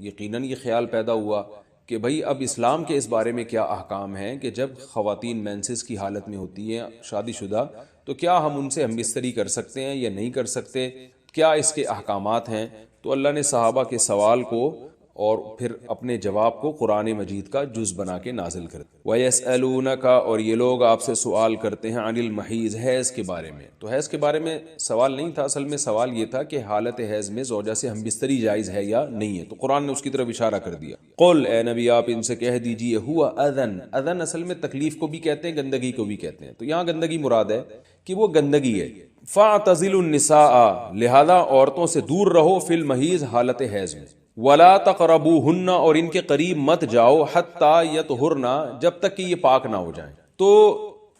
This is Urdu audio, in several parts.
یقیناً یہ خیال پیدا ہوا کہ بھئی اب اسلام کے اس بارے میں کیا احکام ہیں کہ جب خواتین مینسز کی حالت میں ہوتی ہیں شادی شدہ تو کیا ہم ان سے ہم بستری کر سکتے ہیں یا نہیں کر سکتے، کیا اس کے احکامات ہیں۔ تو اللہ نے صحابہ کے سوال کو اور پھر اپنے جواب کو قرآن مجید کا جز بنا کے نازل کر دیا۔ وَيَسْأَلُونَكَ، اور یہ لوگ آپ سے سوال کرتے ہیں، عن المحیض، حیض کے بارے میں۔ تو حیض کے بارے میں سوال نہیں تھا، اصل میں سوال یہ تھا کہ حالت حیض میں زوجہ سے ہم بستری جائز ہے یا نہیں ہے، تو قرآن نے اس کی طرف اشارہ کر دیا۔ قل، اے نبی آپ ان سے کہہ دیجئے، ہوا اذن، اذن اصل میں تکلیف کو بھی کہتے ہیں، گندگی کو بھی کہتے ہیں، تو یہاں گندگی مراد ہے کہ وہ گندگی ہے۔ فاعتزلوا النساء، لہذا عورتوں سے دور رہو، فی المحیض، حالت حیض میں، ولا تقربوہن، اور ان کے قریب مت جاؤ، حتی یطہرن، جب تک کہ یہ پاک نہ ہو جائیں۔ تو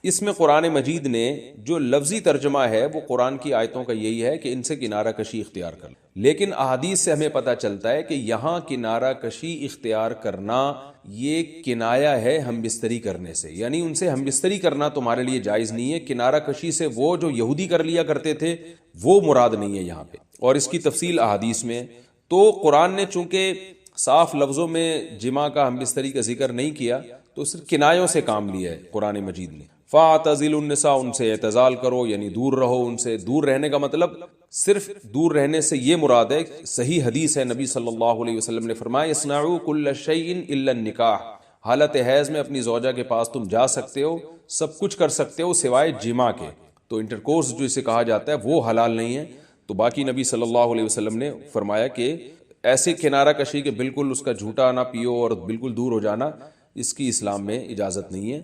اس میں قرآن مجید نے جو لفظی ترجمہ ہے وہ قرآن کی آیتوں کا یہی ہے کہ ان سے کنارہ کشی اختیار کر لو، لیکن احادیث سے ہمیں پتہ چلتا ہے کہ یہاں کنارہ کشی اختیار کرنا یہ کنایا ہے ہم بستری کرنے سے، یعنی ان سے ہم بستری کرنا تمہارے لیے جائز نہیں ہے۔ کنارہ کشی سے وہ جو یہودی کر لیا کرتے تھے وہ مراد نہیں ہے یہاں پہ، اور اس کی تفصیل احادیث میں۔ تو قرآن نے چونکہ صاف لفظوں میں جماع کا ہم بستری کا ذکر نہیں کیا تو صرف کنایوں سے کام لیا ہے قرآن مجید نے۔ فاعتزلوا النساء، ان سے اعتزال کرو، یعنی دور رہو ان سے۔ دور رہنے کا مطلب صرف دور رہنے سے یہ مراد ہے، صحیح حدیث ہے، نبی صلی اللہ علیہ وسلم نے فرمایا اصنعوا کل شیء الا النکاح، حالت حیض میں اپنی زوجہ کے پاس تم جا سکتے ہو، سب کچھ کر سکتے ہو سوائے جماع کے۔ تو انٹرکورس جو اسے کہا جاتا ہے وہ حلال نہیں ہے۔ تو باقی نبی صلی اللہ علیہ وسلم نے فرمایا کہ ایسے کنارہ کشی کے بالکل اس کا جھوٹا نہ پیو اور بالکل دور ہو جانا، اس کی اسلام میں اجازت نہیں ہے،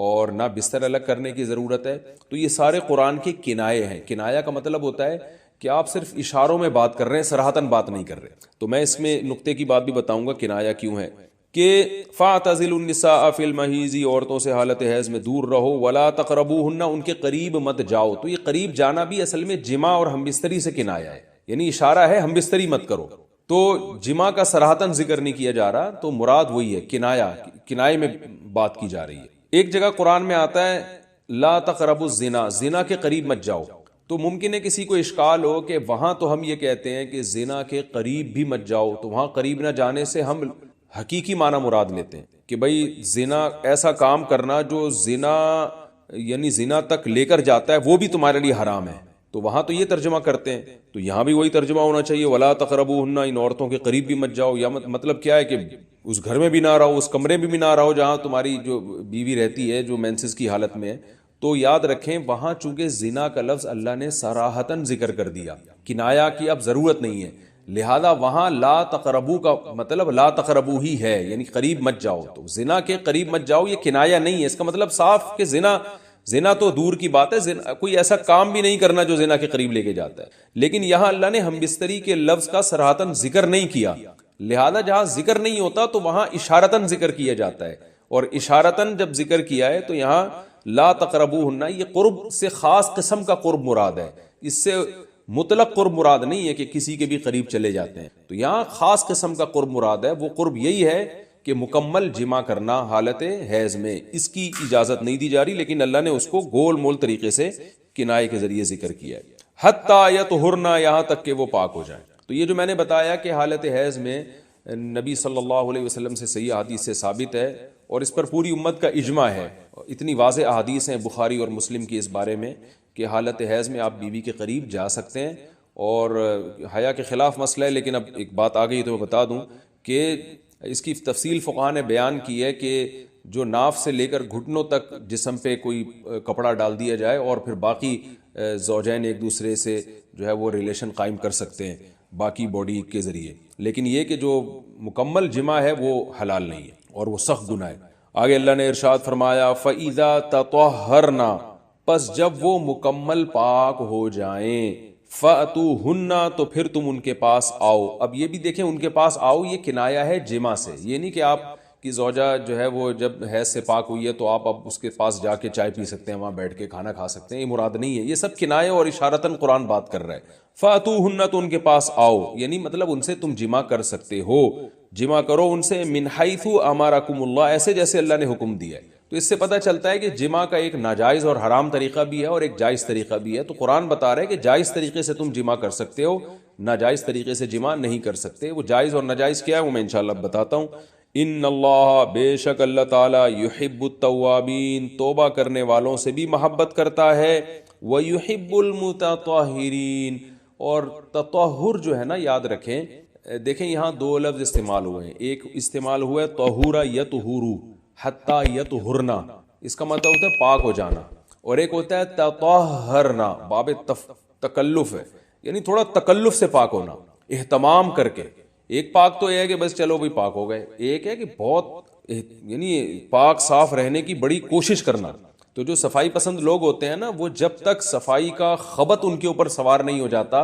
اور نہ بستر الگ کرنے کی ضرورت ہے۔ تو یہ سارے قرآن کے کنائے ہیں۔ کنایا کا مطلب ہوتا ہے کہ آپ صرف اشاروں میں بات کر رہے ہیں، صراحتاً بات نہیں کر رہے۔ تو میں اس میں نقطے کی بات بھی بتاؤں گا کنایا کیوں ہے، کہ فاعتزلوا النساء فی المحیض، عورتوں سے حالت حیض میں دور رہو، ولا تقربوہن، ان کے قریب مت جاؤ۔ تو یہ قریب جانا بھی اصل میں جماع اور ہم بستری سے کنایا ہے، یعنی اشارہ ہے ہم بستری مت کرو۔ تو جماع کا صراحتاً ذکر نہیں کیا جا رہا، تو مراد وہی ہے کنایا، کنائے میں بات کی جا رہی ہے۔ ایک جگہ قرآن میں آتا ہے لا تقربوا الزنا، زنا کے قریب مت جاؤ۔ تو ممکن ہے کسی کو اشکال ہو کہ وہاں تو ہم یہ کہتے ہیں کہ زنا کے قریب بھی مت جاؤ، تو وہاں قریب نہ جانے سے ہم حقیقی معنی مراد لیتے ہیں کہ بھئی زنا ایسا کام کرنا جو زنا یعنی زنا تک لے کر جاتا ہے وہ بھی تمہارے لیے حرام ہے، تو وہاں تو یہ ترجمہ کرتے ہیں، تو یہاں بھی وہی ترجمہ ہونا چاہیے ولا تقربوہن، ان عورتوں کے قریب بھی مت جاؤ۔ یا مطلب کیا ہے کہ اس گھر میں بھی نہ رہو، اس کمرے میں بھی نہ رہو جہاں تمہاری جو بیوی رہتی ہے جو مینسز کی حالت میں ہے۔ تو یاد رکھیں وہاں چونکہ زنا کا لفظ اللہ نے صراحتاً ذکر کر دیا، کنایا کی اب ضرورت نہیں ہے، لہذا وہاں لا تقربو کا مطلب لا تقربو ہی ہے، یعنی قریب مت جاؤ۔ تو زنا کے قریب مت جاؤ یہ کنایا نہیں ہے، اس کا مطلب صاف کہ زنا تو دور کی بات ہے، کوئی ایسا کام بھی نہیں کرنا جو زنا کے قریب لے کے جاتا ہے، لیکن یہاں اللہ نے ہم بستری کے لفظ کا صراحتاً ذکر نہیں کیا، لہذا جہاں ذکر نہیں ہوتا تو وہاں اشارتاً ذکر کیا جاتا ہے، اور اشارتاً جب ذکر کیا ہے تو یہاں لا تقربوہن یہ قرب سے خاص قسم کا قرب مراد ہے، اس سے مطلق قرب مراد نہیں ہے کہ کسی کے بھی قریب چلے جاتے ہیں۔ تو یہاں خاص قسم کا قرب مراد ہے، وہ قرب یہی ہے کہ مکمل جمع کرنا حالت حیض میں، اس کی اجازت نہیں دی جا رہی، لیکن اللہ نے اس کو گول مول طریقے سے کنائے کے ذریعے ذکر کیا ہے۔ حتی یطہرن، یہاں تک کہ وہ پاک ہو جائیں۔ تو یہ جو میں نے بتایا کہ حالت حیض میں نبی صلی اللہ علیہ وسلم سے صحیح احادیث سے ثابت ہے، اور اس پر پوری امت کا اجماع ہے، اتنی واضح احادیث ہیں بخاری اور مسلم کی اس بارے میں کہ حالت حیض میں آپ بیوی کے قریب جا سکتے ہیں، اور حیا کے خلاف مسئلہ ہے، لیکن اب ایک بات آ گئی تو میں بتا دوں کہ اس کی تفصیل فقہاء نے بیان کی ہے کہ جو ناف سے لے کر گھٹنوں تک جسم پہ کوئی کپڑا ڈال دیا جائے اور پھر باقی زوجین ایک دوسرے سے جو ہے وہ ریلیشن قائم کر سکتے ہیں باقی باڈی کے ذریعے، لیکن یہ کہ جو مکمل جمع ہے وہ حلال نہیں ہے اور وہ سخت گناہ ہے۔ آگے اللہ نے ارشاد فرمایا فَإِذَا تَطَهَّرْنَ، پس جب وہ مکمل پاک ہو جائیں، فَأْتُوهُنَّ، تو پھر تم ان کے پاس آؤ۔ اب یہ بھی دیکھیں ان کے پاس آؤ یہ کنایا ہے جمع سے، یہ نہیں کہ آپ کی زوجہ جو ہے وہ جب حیض سے پاک ہوئی ہے تو آپ اب اس کے پاس جا کے چائے پی سکتے ہیں، وہاں بیٹھ کے کھانا کھا سکتے ہیں، یہ مراد نہیں ہے، یہ سب کنایہ اور اشارتاً قرآن بات کر رہا ہے۔ فَأْتُوهُنَّ، تو ان کے پاس آؤ، یعنی مطلب ان سے تم جمع کر سکتے ہو، جمع کرو ان سے، من حیث امرکم اللہ، ایسے جیسے اللہ نے حکم دیا ہے۔ تو اس سے پتہ چلتا ہے کہ جمع کا ایک ناجائز اور حرام طریقہ بھی ہے اور ایک جائز طریقہ بھی ہے، تو قرآن بتا رہا ہے کہ جائز طریقے سے تم جمع کر سکتے ہو، ناجائز طریقے سے جماع نہیں کر سکتے. وہ جائز اور ناجائز کیا ہے وہ میں انشاءاللہ بتاتا ہوں. ان اللہ، بے شک اللہ تعالیٰ، یحب التوابین، توبہ کرنے والوں سے بھی محبت کرتا ہے، ویحب المتطہرین، اور تطہر جو ہے نا یاد رکھیں. دیکھیں یہاں دو لفظ استعمال ہوئے ہیں. ایک استعمال ہوا ہے طہورا یطہرو حتی یطہرنا، اس کا مطلب ہوتا ہے پاک ہو جانا، اور ایک ہوتا ہے تطہرنا، باب تکلف ہے، یعنی تھوڑا تکلف سے پاک ہونا، اہتمام کر کے. ایک پاک تو یہ ہے کہ بس چلو بھائی پاک ہو گئے، ایک ہے کہ بہت یعنی پاک صاف رہنے کی بڑی کوشش کرنا. تو جو صفائی پسند لوگ ہوتے ہیں نا، وہ جب تک صفائی کا خبط ان کے اوپر سوار نہیں ہو جاتا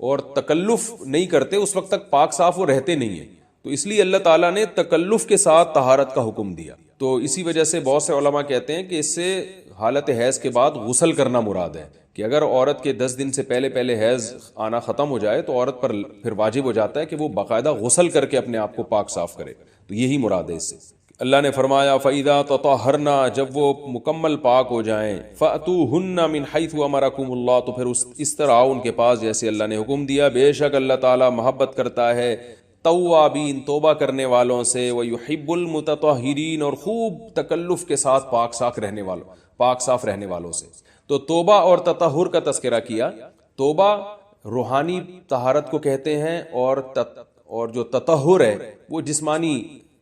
اور تکلف نہیں کرتے اس وقت تک پاک صاف وہ رہتے نہیں ہیں. تو اس لیے اللہ تعالیٰ نے تکلف کے ساتھ طہارت کا حکم دیا. تو اسی وجہ سے بہت سے علماء کہتے ہیں کہ اس سے حالت حیض کے بعد غسل کرنا مراد ہے، کہ اگر عورت کے 10 دن سے پہلے حیض آنا ختم ہو جائے تو عورت پر پھر واجب ہو جاتا ہے کہ وہ باقاعدہ غسل کر کے اپنے آپ کو پاک صاف کرے. تو یہی مراد ہے اس سے. اللہ نے فرمایا فَإِذَا تَطَهَّرْنَا، جب وہ مکمل پاک ہو جائیں، فَأْتُوهُنَّ مِنْ حَيْثُ أَمَرَكُمُ اللَّهُ، تو پھر اس طرح آؤ ان کے پاس جیسے اللہ نے حکم دیا. بے شک اللہ تعالیٰ محبت کرتا ہے توابین، توبہ کرنے والوں سے، وَيُحِبُّ الْمُتَطَهِّرِينَ، اور خوب تکلف کے ساتھ پاک صاف رہنے والوں سے. تو توبہ اور تطہر کا تذکرہ کیا. توبہ روحانی طہارت کو کہتے ہیں، اور جو تطہر ہے وہ جسمانی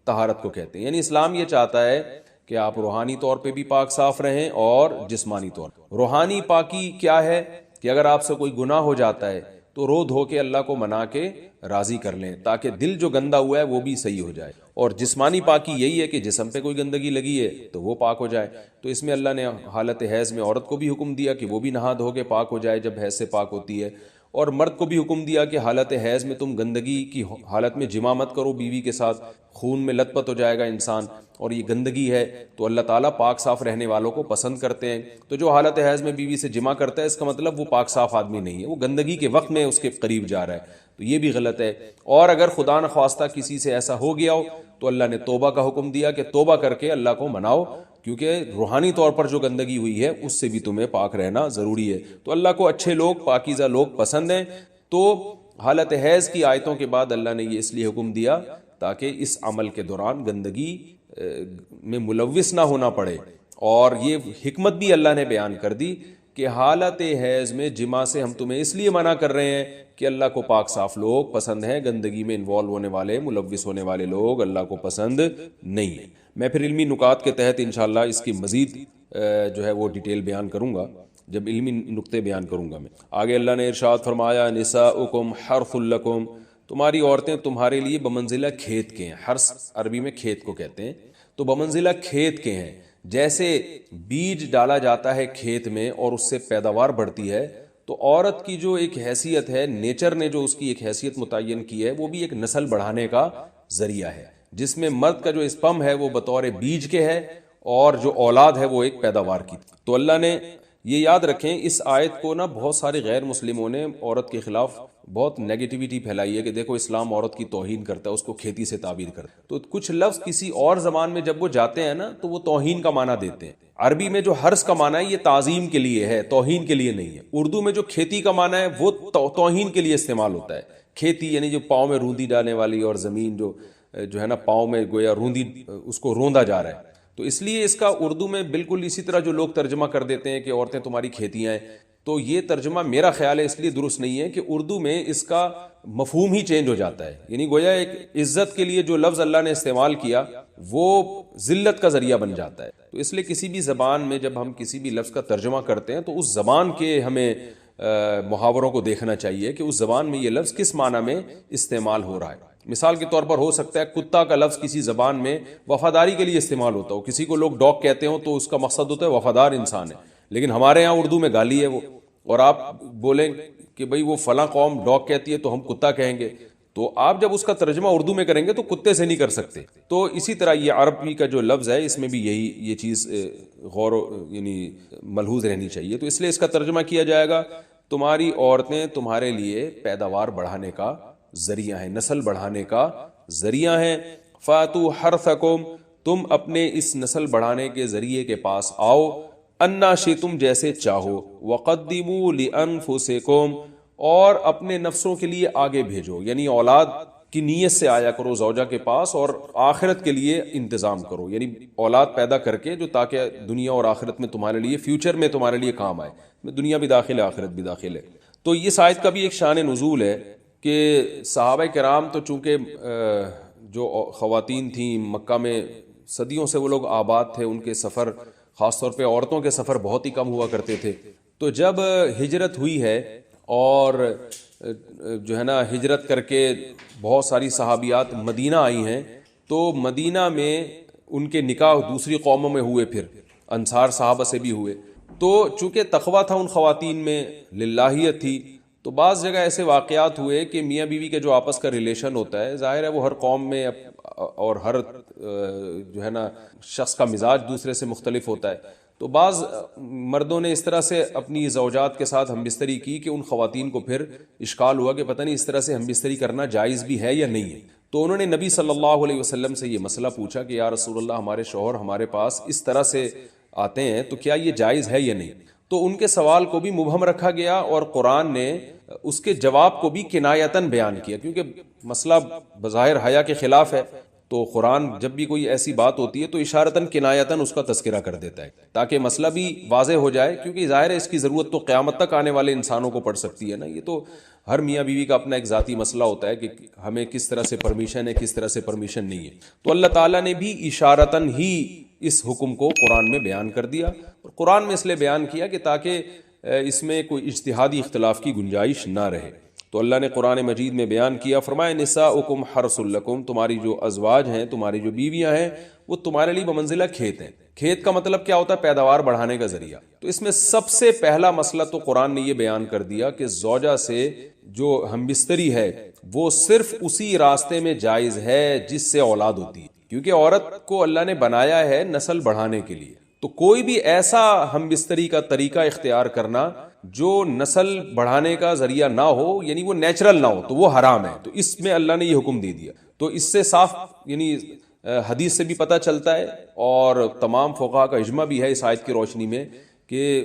طہارت کو کہتے ہیں. یعنی اسلام یہ چاہتا ہے کہ آپ روحانی طور پہ بھی پاک صاف رہیں اور جسمانی طور پہ. روحانی پاکی کیا ہے کہ اگر آپ سے کوئی گناہ ہو جاتا ہے تو رو دھو کے اللہ کو منا کے راضی کر لیں تاکہ دل جو گندا ہوا ہے وہ بھی صحیح ہو جائے. اور جسمانی پاکی یہی ہے کہ جسم پہ کوئی گندگی لگی ہے تو وہ پاک ہو جائے. تو اس میں اللہ نے حالت حیض میں عورت کو بھی حکم دیا کہ وہ بھی نہا دھو کے پاک ہو جائے جب حیض سے پاک ہوتی ہے، اور مرد کو بھی حکم دیا کہ حالت حیض میں تم گندگی کی حالت میں جماع مت کرو بیوی کے ساتھ، خون میں لت پت ہو جائے گا انسان، اور یہ گندگی ہے. تو اللہ تعالیٰ پاک صاف رہنے والوں کو پسند کرتے ہیں. تو جو حالت حیض میں بیوی سے جماع کرتا ہے اس کا مطلب وہ پاک صاف آدمی نہیں ہے، وہ گندگی کے وقت میں اس کے قریب جا رہا ہے. تو یہ بھی غلط ہے. اور اگر خدا نخواستہ کسی سے ایسا ہو گیا ہو تو اللہ نے توبہ کا حکم دیا کہ توبہ کر کے اللہ کو مناؤ، کیونکہ روحانی طور پر جو گندگی ہوئی ہے اس سے بھی تمہیں پاک رہنا ضروری ہے. تو اللہ کو اچھے لوگ، پاکیزہ لوگ پسند ہیں. تو حالت حیض کی آیتوں کے بعد اللہ نے یہ اس لیے حکم دیا تاکہ اس عمل کے دوران گندگی میں ملوث نہ ہونا پڑے. اور یہ حکمت بھی اللہ نے بیان کر دی کہ حالت حیض میں جماع سے ہم تمہیں اس لیے منع کر رہے ہیں کہ اللہ کو پاک صاف لوگ پسند ہیں، گندگی میں انوالو ہونے والے، ملوث ہونے والے لوگ اللہ کو پسند نہیں ہیں. میں پھر علمی نکات کے تحت انشاءاللہ اس کی مزید جو ہے وہ ڈیٹیل بیان کروں گا جب علمی نکتے بیان کروں گا. میں آگے اللہ نے ارشاد فرمایا نساؤکم حرث لکم، تمہاری عورتیں تمہارے لیے بمنزلہ کھیت کے ہیں. حرث عربی میں کھیت کو کہتے ہیں. تو بمنزلہ کھیت کے ہیں، جیسے بیج ڈالا جاتا ہے کھیت میں اور اس سے پیداوار بڑھتی ہے، تو عورت کی جو ایک حیثیت ہے، نیچر نے جو اس کی ایک حیثیت متعین کی ہے، وہ بھی ایک نسل بڑھانے کا ذریعہ ہے، جس میں مرد کا جو اسپم ہے وہ بطور بیج کے ہے اور جو اولاد ہے وہ ایک پیداوار کی. تو اللہ نے یہ یاد رکھیں، اس آیت کو نا بہت سارے غیر مسلموں نے عورت کے خلاف بہت نیگیٹیوٹی پھیلائی ہے کہ دیکھو اسلام عورت کی توہین کرتا ہے، اس کو کھیتی سے تعبیر کرتا ہے. تو کچھ لفظ کسی اور زبان میں جب وہ جاتے ہیں نا تو وہ توہین کا معنی دیتے ہیں. عربی میں جو حرث کا معنی ہے یہ تعظیم کے لیے ہے، توہین کے لیے نہیں ہے. اردو میں جو کھیتی کا معنی ہے وہ توہین کے لیے استعمال ہوتا ہے. کھیتی یعنی جو پاؤں میں روندی ڈالنے والی، اور زمین جو ہے نا پاؤں میں گویا روندی، اس کو روندا جا رہا ہے. تو اس لیے اس کا اردو میں بالکل اسی طرح جو لوگ ترجمہ کر دیتے ہیں کہ عورتیں تمہاری کھیتیاں ہیں، تو یہ ترجمہ میرا خیال ہے اس لیے درست نہیں ہے کہ اردو میں اس کا مفہوم ہی چینج ہو جاتا ہے. یعنی گویا ایک عزت کے لیے جو لفظ اللہ نے استعمال کیا وہ ذلت کا ذریعہ بن جاتا ہے. تو اس لیے کسی بھی زبان میں جب ہم کسی بھی لفظ کا ترجمہ کرتے ہیں تو اس زبان کے ہمیں محاوروں کو دیکھنا چاہیے کہ اس زبان میں یہ لفظ کس معنی میں استعمال ہو رہا ہے. مثال کے طور پر ہو سکتا ہے کتا کا لفظ کسی زبان میں وفاداری کے لیے استعمال ہوتا ہو، کسی کو لوگ ڈاگ کہتے ہوں تو اس کا مقصد ہوتا ہے وفادار انسان ہے، لیکن ہمارے ہاں اردو میں گالی ہے وہ. اور آپ بولیں کہ بھئی وہ فلاں قوم ڈاگ کہتی ہے تو ہم کتا کہیں گے، تو آپ جب اس کا ترجمہ اردو میں کریں گے تو کتے سے نہیں کر سکتے. تو اسی طرح یہ عربی کا جو لفظ ہے اس میں بھی یہ چیز غور یعنی ملحوظ رہنی چاہیے. تو اس لیے اس کا ترجمہ کیا جائے گا تمہاری عورتیں تمہارے لیے پیداوار بڑھانے کا ذریعہ ہیں، نسل بڑھانے کا ذریعہ ہیں. فاتو حرثکم، تم اپنے اس نسل بڑھانے کے ذریعے کے پاس آؤ، انا شئتم، جیسے چاہو، وقدموا لانفسکم، اور اپنے نفسوں کے لیے آگے بھیجو، یعنی اولاد کی نیت سے آیا کرو زوجہ کے پاس، اور آخرت کے لیے انتظام کرو، یعنی اولاد پیدا کر کے جو تاکہ دنیا اور آخرت میں تمہارے لیے، فیوچر میں تمہارے لیے کام آئے، دنیا بھی داخل ہے آخرت بھی داخل ہے۔ تو اس آیت کا بھی ایک شان نزول ہے کہ صحابہ کرام تو چونکہ جو خواتین تھیں مکہ میں صدیوں سے وہ لوگ آباد تھے، ان کے سفر خاص طور پہ عورتوں کے سفر بہت ہی کم ہوا کرتے تھے، تو جب ہجرت ہوئی ہے اور جو ہے نا ہجرت کر کے بہت ساری صحابیات مدینہ آئی ہیں، تو مدینہ میں ان کے نکاح دوسری قوموں میں ہوئے، پھر انصار صحابہ سے بھی ہوئے، تو چونکہ تقویٰ تھا ان خواتین میں، للہیت تھی، تو بعض جگہ ایسے واقعات ہوئے کہ میاں بیوی کے جو آپس کا ریلیشن ہوتا ہے، ظاہر ہے وہ ہر قوم میں اور ہر جو ہے نا شخص کا مزاج دوسرے سے مختلف ہوتا ہے، تو بعض مردوں نے اس طرح سے اپنی زوجات کے ساتھ ہم بستری کی کہ ان خواتین کو پھر اشکال ہوا کہ پتہ نہیں اس طرح سے ہم بستری کرنا جائز بھی ہے یا نہیں ہے، تو انہوں نے نبی صلی اللہ علیہ وسلم سے یہ مسئلہ پوچھا کہ یا رسول اللہ، ہمارے شوہر ہمارے پاس اس طرح سے آتے ہیں تو کیا یہ جائز ہے یا نہیں؟ تو ان کے سوال کو بھی مبہم رکھا گیا، اور قرآن نے اس کے جواب کو بھی کنایتاً بیان کیا، کیونکہ مسئلہ بظاہر حیا کے خلاف ہے، تو قرآن جب بھی کوئی ایسی بات ہوتی ہے تو اشارتاً کنایتاً اس کا تذکرہ کر دیتا ہے تاکہ مسئلہ بھی واضح ہو جائے، کیونکہ ظاہر ہے اس کی ضرورت تو قیامت تک آنے والے انسانوں کو پڑ سکتی ہے نا، یہ تو ہر میاں بیوی کا اپنا ایک ذاتی مسئلہ ہوتا ہے کہ ہمیں کس طرح سے پرمیشن ہے، کس طرح سے پرمیشن نہیں ہے، تو اللہ تعالیٰ نے بھی اشارتاً ہی اس حکم کو قرآن میں بیان کر دیا، اور قرآن میں اس لیے بیان کیا کہ تاکہ اس میں کوئی اجتہادی اختلاف کی گنجائش نہ رہے۔ تو اللہ نے قرآن مجید میں بیان کیا، فرمایا نساؤکم حرث لکم، تمہاری جو ازواج ہیں، تمہاری جو بیویاں ہیں، وہ تمہارے لیے بمنزلہ کھیت ہیں۔ کھیت کا مطلب کیا ہوتا ہے؟ پیداوار بڑھانے کا ذریعہ۔ تو اس میں سب سے پہلا مسئلہ تو قرآن نے یہ بیان کر دیا کہ زوجہ سے جو ہم بستری ہے وہ صرف اسی راستے میں جائز ہے جس سے اولاد ہوتی ہے، کیونکہ عورت کو اللہ نے بنایا ہے نسل بڑھانے کے لیے، تو کوئی بھی ایسا ہم بستری کا طریقہ اختیار کرنا جو نسل بڑھانے کا ذریعہ نہ ہو، یعنی وہ نیچرل نہ ہو، تو وہ حرام ہے۔ تو اس میں اللہ نے یہ حکم دے دیا، تو اس سے صاف یعنی حدیث سے بھی پتہ چلتا ہے، اور تمام فقہاء کا اجماع بھی ہے اس آیت کی روشنی میں کہ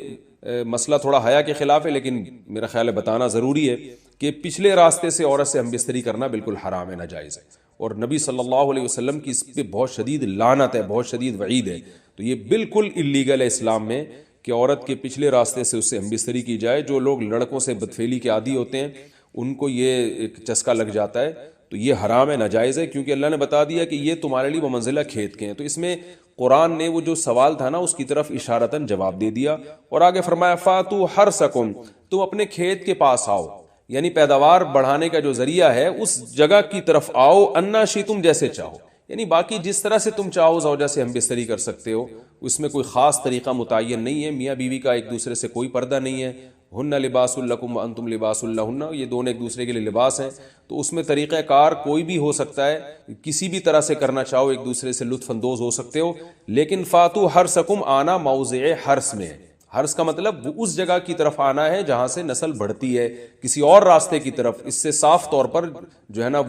مسئلہ تھوڑا حیا کے خلاف ہے، لیکن میرا خیال ہے بتانا ضروری ہے کہ پچھلے راستے سے عورت سے ہم بستری کرنا بالکل حرام ہے، ناجائز ہے، اور نبی صلی اللہ علیہ وسلم کی اس پہ بہت شدید لعنت ہے، بہت شدید وعید ہے، تو یہ بالکل اللیگل ہے اسلام میں کہ عورت کے پچھلے راستے سے اس سے ہم بستری کی جائے۔ جو لوگ لڑکوں سے بدفعلی کے عادی ہوتے ہیں ان کو یہ ایک چسکا لگ جاتا ہے، تو یہ حرام ہے، ناجائز ہے، کیونکہ اللہ نے بتا دیا کہ یہ تمہارے لیے بمنزلہ کھیت کے ہیں۔ تو اس میں قرآن نے وہ جو سوال تھا نا اس کی طرف اشارتاً جواب دے دیا، اور آگے فرمایا فاتو حرثکم، تم اپنے کھیت کے پاس آؤ، یعنی پیداوار بڑھانے کا جو ذریعہ ہے اس جگہ کی طرف آؤ، انا شئتم، جیسے چاہو، یعنی باقی جس طرح سے تم چاہو زوجہ سے ہم بستری کر سکتے ہو، اس میں کوئی خاص طریقہ متعین نہیں ہے، میاں بیوی کا ایک دوسرے سے کوئی پردہ نہیں ہے، ہن لباس لکم وانتم لباس لہن، یہ دونوں ایک دوسرے کے لیے لباس ہیں، تو اس میں طریقہ کار کوئی بھی ہو سکتا ہے، کسی بھی طرح سے کرنا چاہو ایک دوسرے سے لطف اندوز ہو سکتے ہو، لیکن فاتو حرثکم، آنا موضع حرث میں ہے۔ حرث کا مطلب وہ اس جگہ کی طرف آنا ہے جہاں سے نسل بڑھتی ہے، کسی اور راستے کی طرف، اس سے صاف طور پر جو ہے نا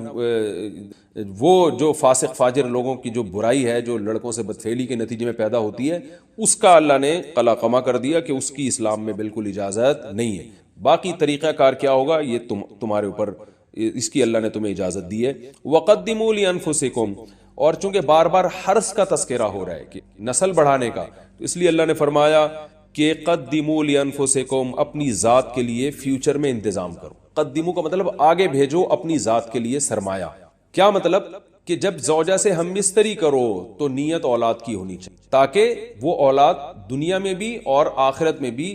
وہ جو فاسق فاجر لوگوں کی جو برائی ہے جو لڑکوں سے بدفعلی کے نتیجے میں پیدا ہوتی ہے، اس کا اللہ نے قلعہ کر دیا کہ اس کی اسلام میں بالکل اجازت نہیں ہے۔ باقی طریقہ کار کیا ہوگا یہ تمہارے اوپر، اس کی اللہ نے تمہیں اجازت دی ہے۔ وَقَدِّمُوا لِأَنفُسِكُمْ، اور چونکہ بار بار حرث کا تذکرہ ہو رہا ہے کہ نسل بڑھانے کا، تو اس لیے اللہ نے فرمایا کہ قدموا لانفسکم، اپنی ذات کے لیے فیوچر میں انتظام کرو۔ قدموا کا مطلب آگے بھیجو اپنی ذات کے لیے سرمایہ۔ کیا مطلب؟ کہ جب زوجہ سے ہم بستری کرو تو نیت اولاد کی ہونی چاہیے، تاکہ وہ اولاد دنیا میں بھی اور آخرت میں بھی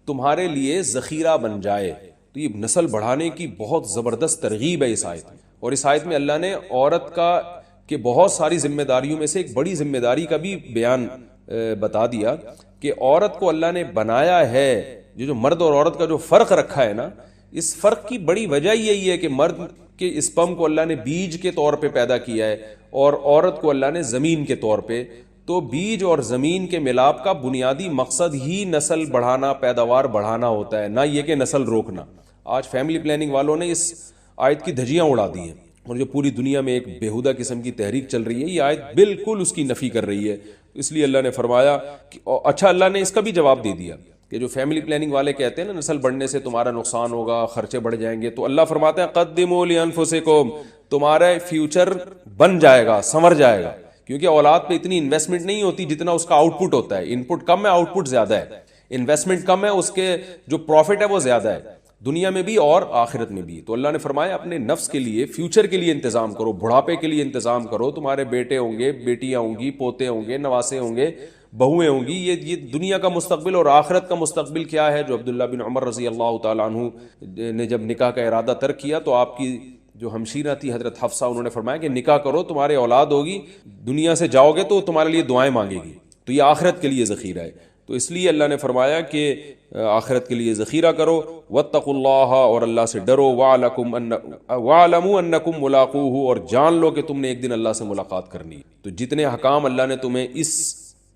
تمہارے لیے ذخیرہ بن جائے۔ تو یہ نسل بڑھانے کی بہت زبردست ترغیب ہے اس آیت میں، اور اس آیت میں اللہ نے عورت کا کہ بہت ساری ذمہ داریوں میں سے ایک بڑی ذمہ داری کا بھی بیان بتا دیا کہ عورت کو اللہ نے بنایا ہے، جو مرد اور عورت کا جو فرق رکھا ہے نا، اس فرق کی بڑی وجہ یہی ہے کہ مرد کے اسپم کو اللہ نے بیج کے طور پہ پیدا کیا ہے اور عورت کو اللہ نے زمین کے طور پہ، تو بیج اور زمین کے ملاپ کا بنیادی مقصد ہی نسل بڑھانا، پیداوار بڑھانا ہوتا ہے، نہ یہ کہ نسل روکنا۔ آج فیملی پلاننگ والوں نے اس آیت کی دھجیاں اڑا دی ہیں، اور جو پوری دنیا میں ایک بےہودہ قسم کی تحریک چل رہی ہے، یہ آیت بالکل اس کی نفی کر رہی ہے۔ اس لیے اللہ نے فرمایا کہ اچھا، اللہ نے اس کا بھی جواب دے دیا کہ جو فیملی پلاننگ والے کہتے ہیں نا نسل بڑھنے سے تمہارا نقصان ہوگا، خرچے بڑھ جائیں گے، تو اللہ فرماتے ہیں قدموا لانفسکم، تمہارا فیوچر بن جائے گا، سنور جائے گا، کیونکہ اولاد پہ اتنی انویسٹمنٹ نہیں ہوتی جتنا اس کا آؤٹ پٹ ہوتا ہے. ان پٹ کم ہے، آؤٹ پٹ زیادہ ہے، انویسٹمنٹ کم ہے، اس کے جو پروفٹ ہے وہ زیادہ ہے، دنیا میں بھی اور آخرت میں بھی. تو اللہ نے فرمایا اپنے نفس کے لیے، فیوچر کے لیے انتظام کرو، بڑھاپے کے لیے انتظام کرو. تمہارے بیٹے ہوں گے، بیٹیاں ہوں گی، پوتے ہوں گے، نواسے ہوں گے، بہویں ہوں گی. یہ دنیا کا مستقبل اور آخرت کا مستقبل کیا ہے. جو عبداللہ بن عمر رضی اللہ تعالیٰ عنہ نے جب نکاح کا ارادہ ترک کیا تو آپ کی جو ہمشیرہ تھی حضرت حفصہ، انہوں نے فرمایا کہ نکاح کرو، تمہارے اولاد ہوگی، دنیا سے جاؤ گے تو تمہارے لیے دعائیں مانگے گی. تو یہ آخرت کے لیے ذخیرہ ہے. تو اس لیے اللہ نے فرمایا کہ آخرت کے لیے ذخیرہ کرو. واتقوا اللہ، اور اللہ سے ڈرو. واعلموا انکم ملاقوہ، اور جان لو کہ تم نے ایک دن اللہ سے ملاقات کرنی. تو جتنے حکام اللہ نے تمہیں اس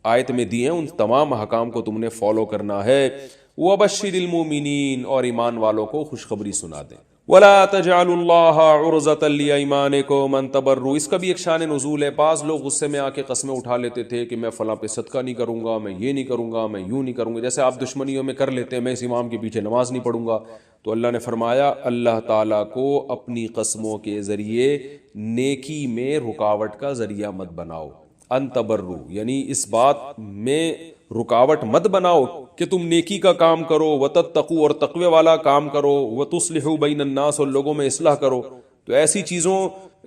آیت میں دیے ہیں ان تمام حکام کو تم نے فالو کرنا ہے. وبشر المؤمنین، اور ایمان والوں کو خوشخبری سنا دیں. ولا تجعلوا اللہ عرضة لأیمانکم ان تبروا، اس کا بھی ایک شان نزول ہے. بعض لوگ غصے میں آ کے قسمیں اٹھا لیتے تھے کہ میں فلاں پہ صدقہ نہیں کروں گا، میں یہ نہیں کروں گا، میں یوں نہیں کروں گا. جیسے آپ دشمنیوں میں کر لیتے ہیں، میں اس امام کے پیچھے نماز نہیں پڑھوں گا. تو اللہ نے فرمایا اللہ تعالیٰ کو اپنی قسموں کے ذریعے نیکی میں رکاوٹ کا ذریعہ مت بناؤ. ان تبروا یعنی اس بات میں رکاوٹ مت بناؤ کہ تم نیکی کا کام کرو، وتتقوا اور تقوی والا کام کرو، وتصلحوا بین الناس اور لوگوں میں اصلاح کرو. تو ایسی چیزوں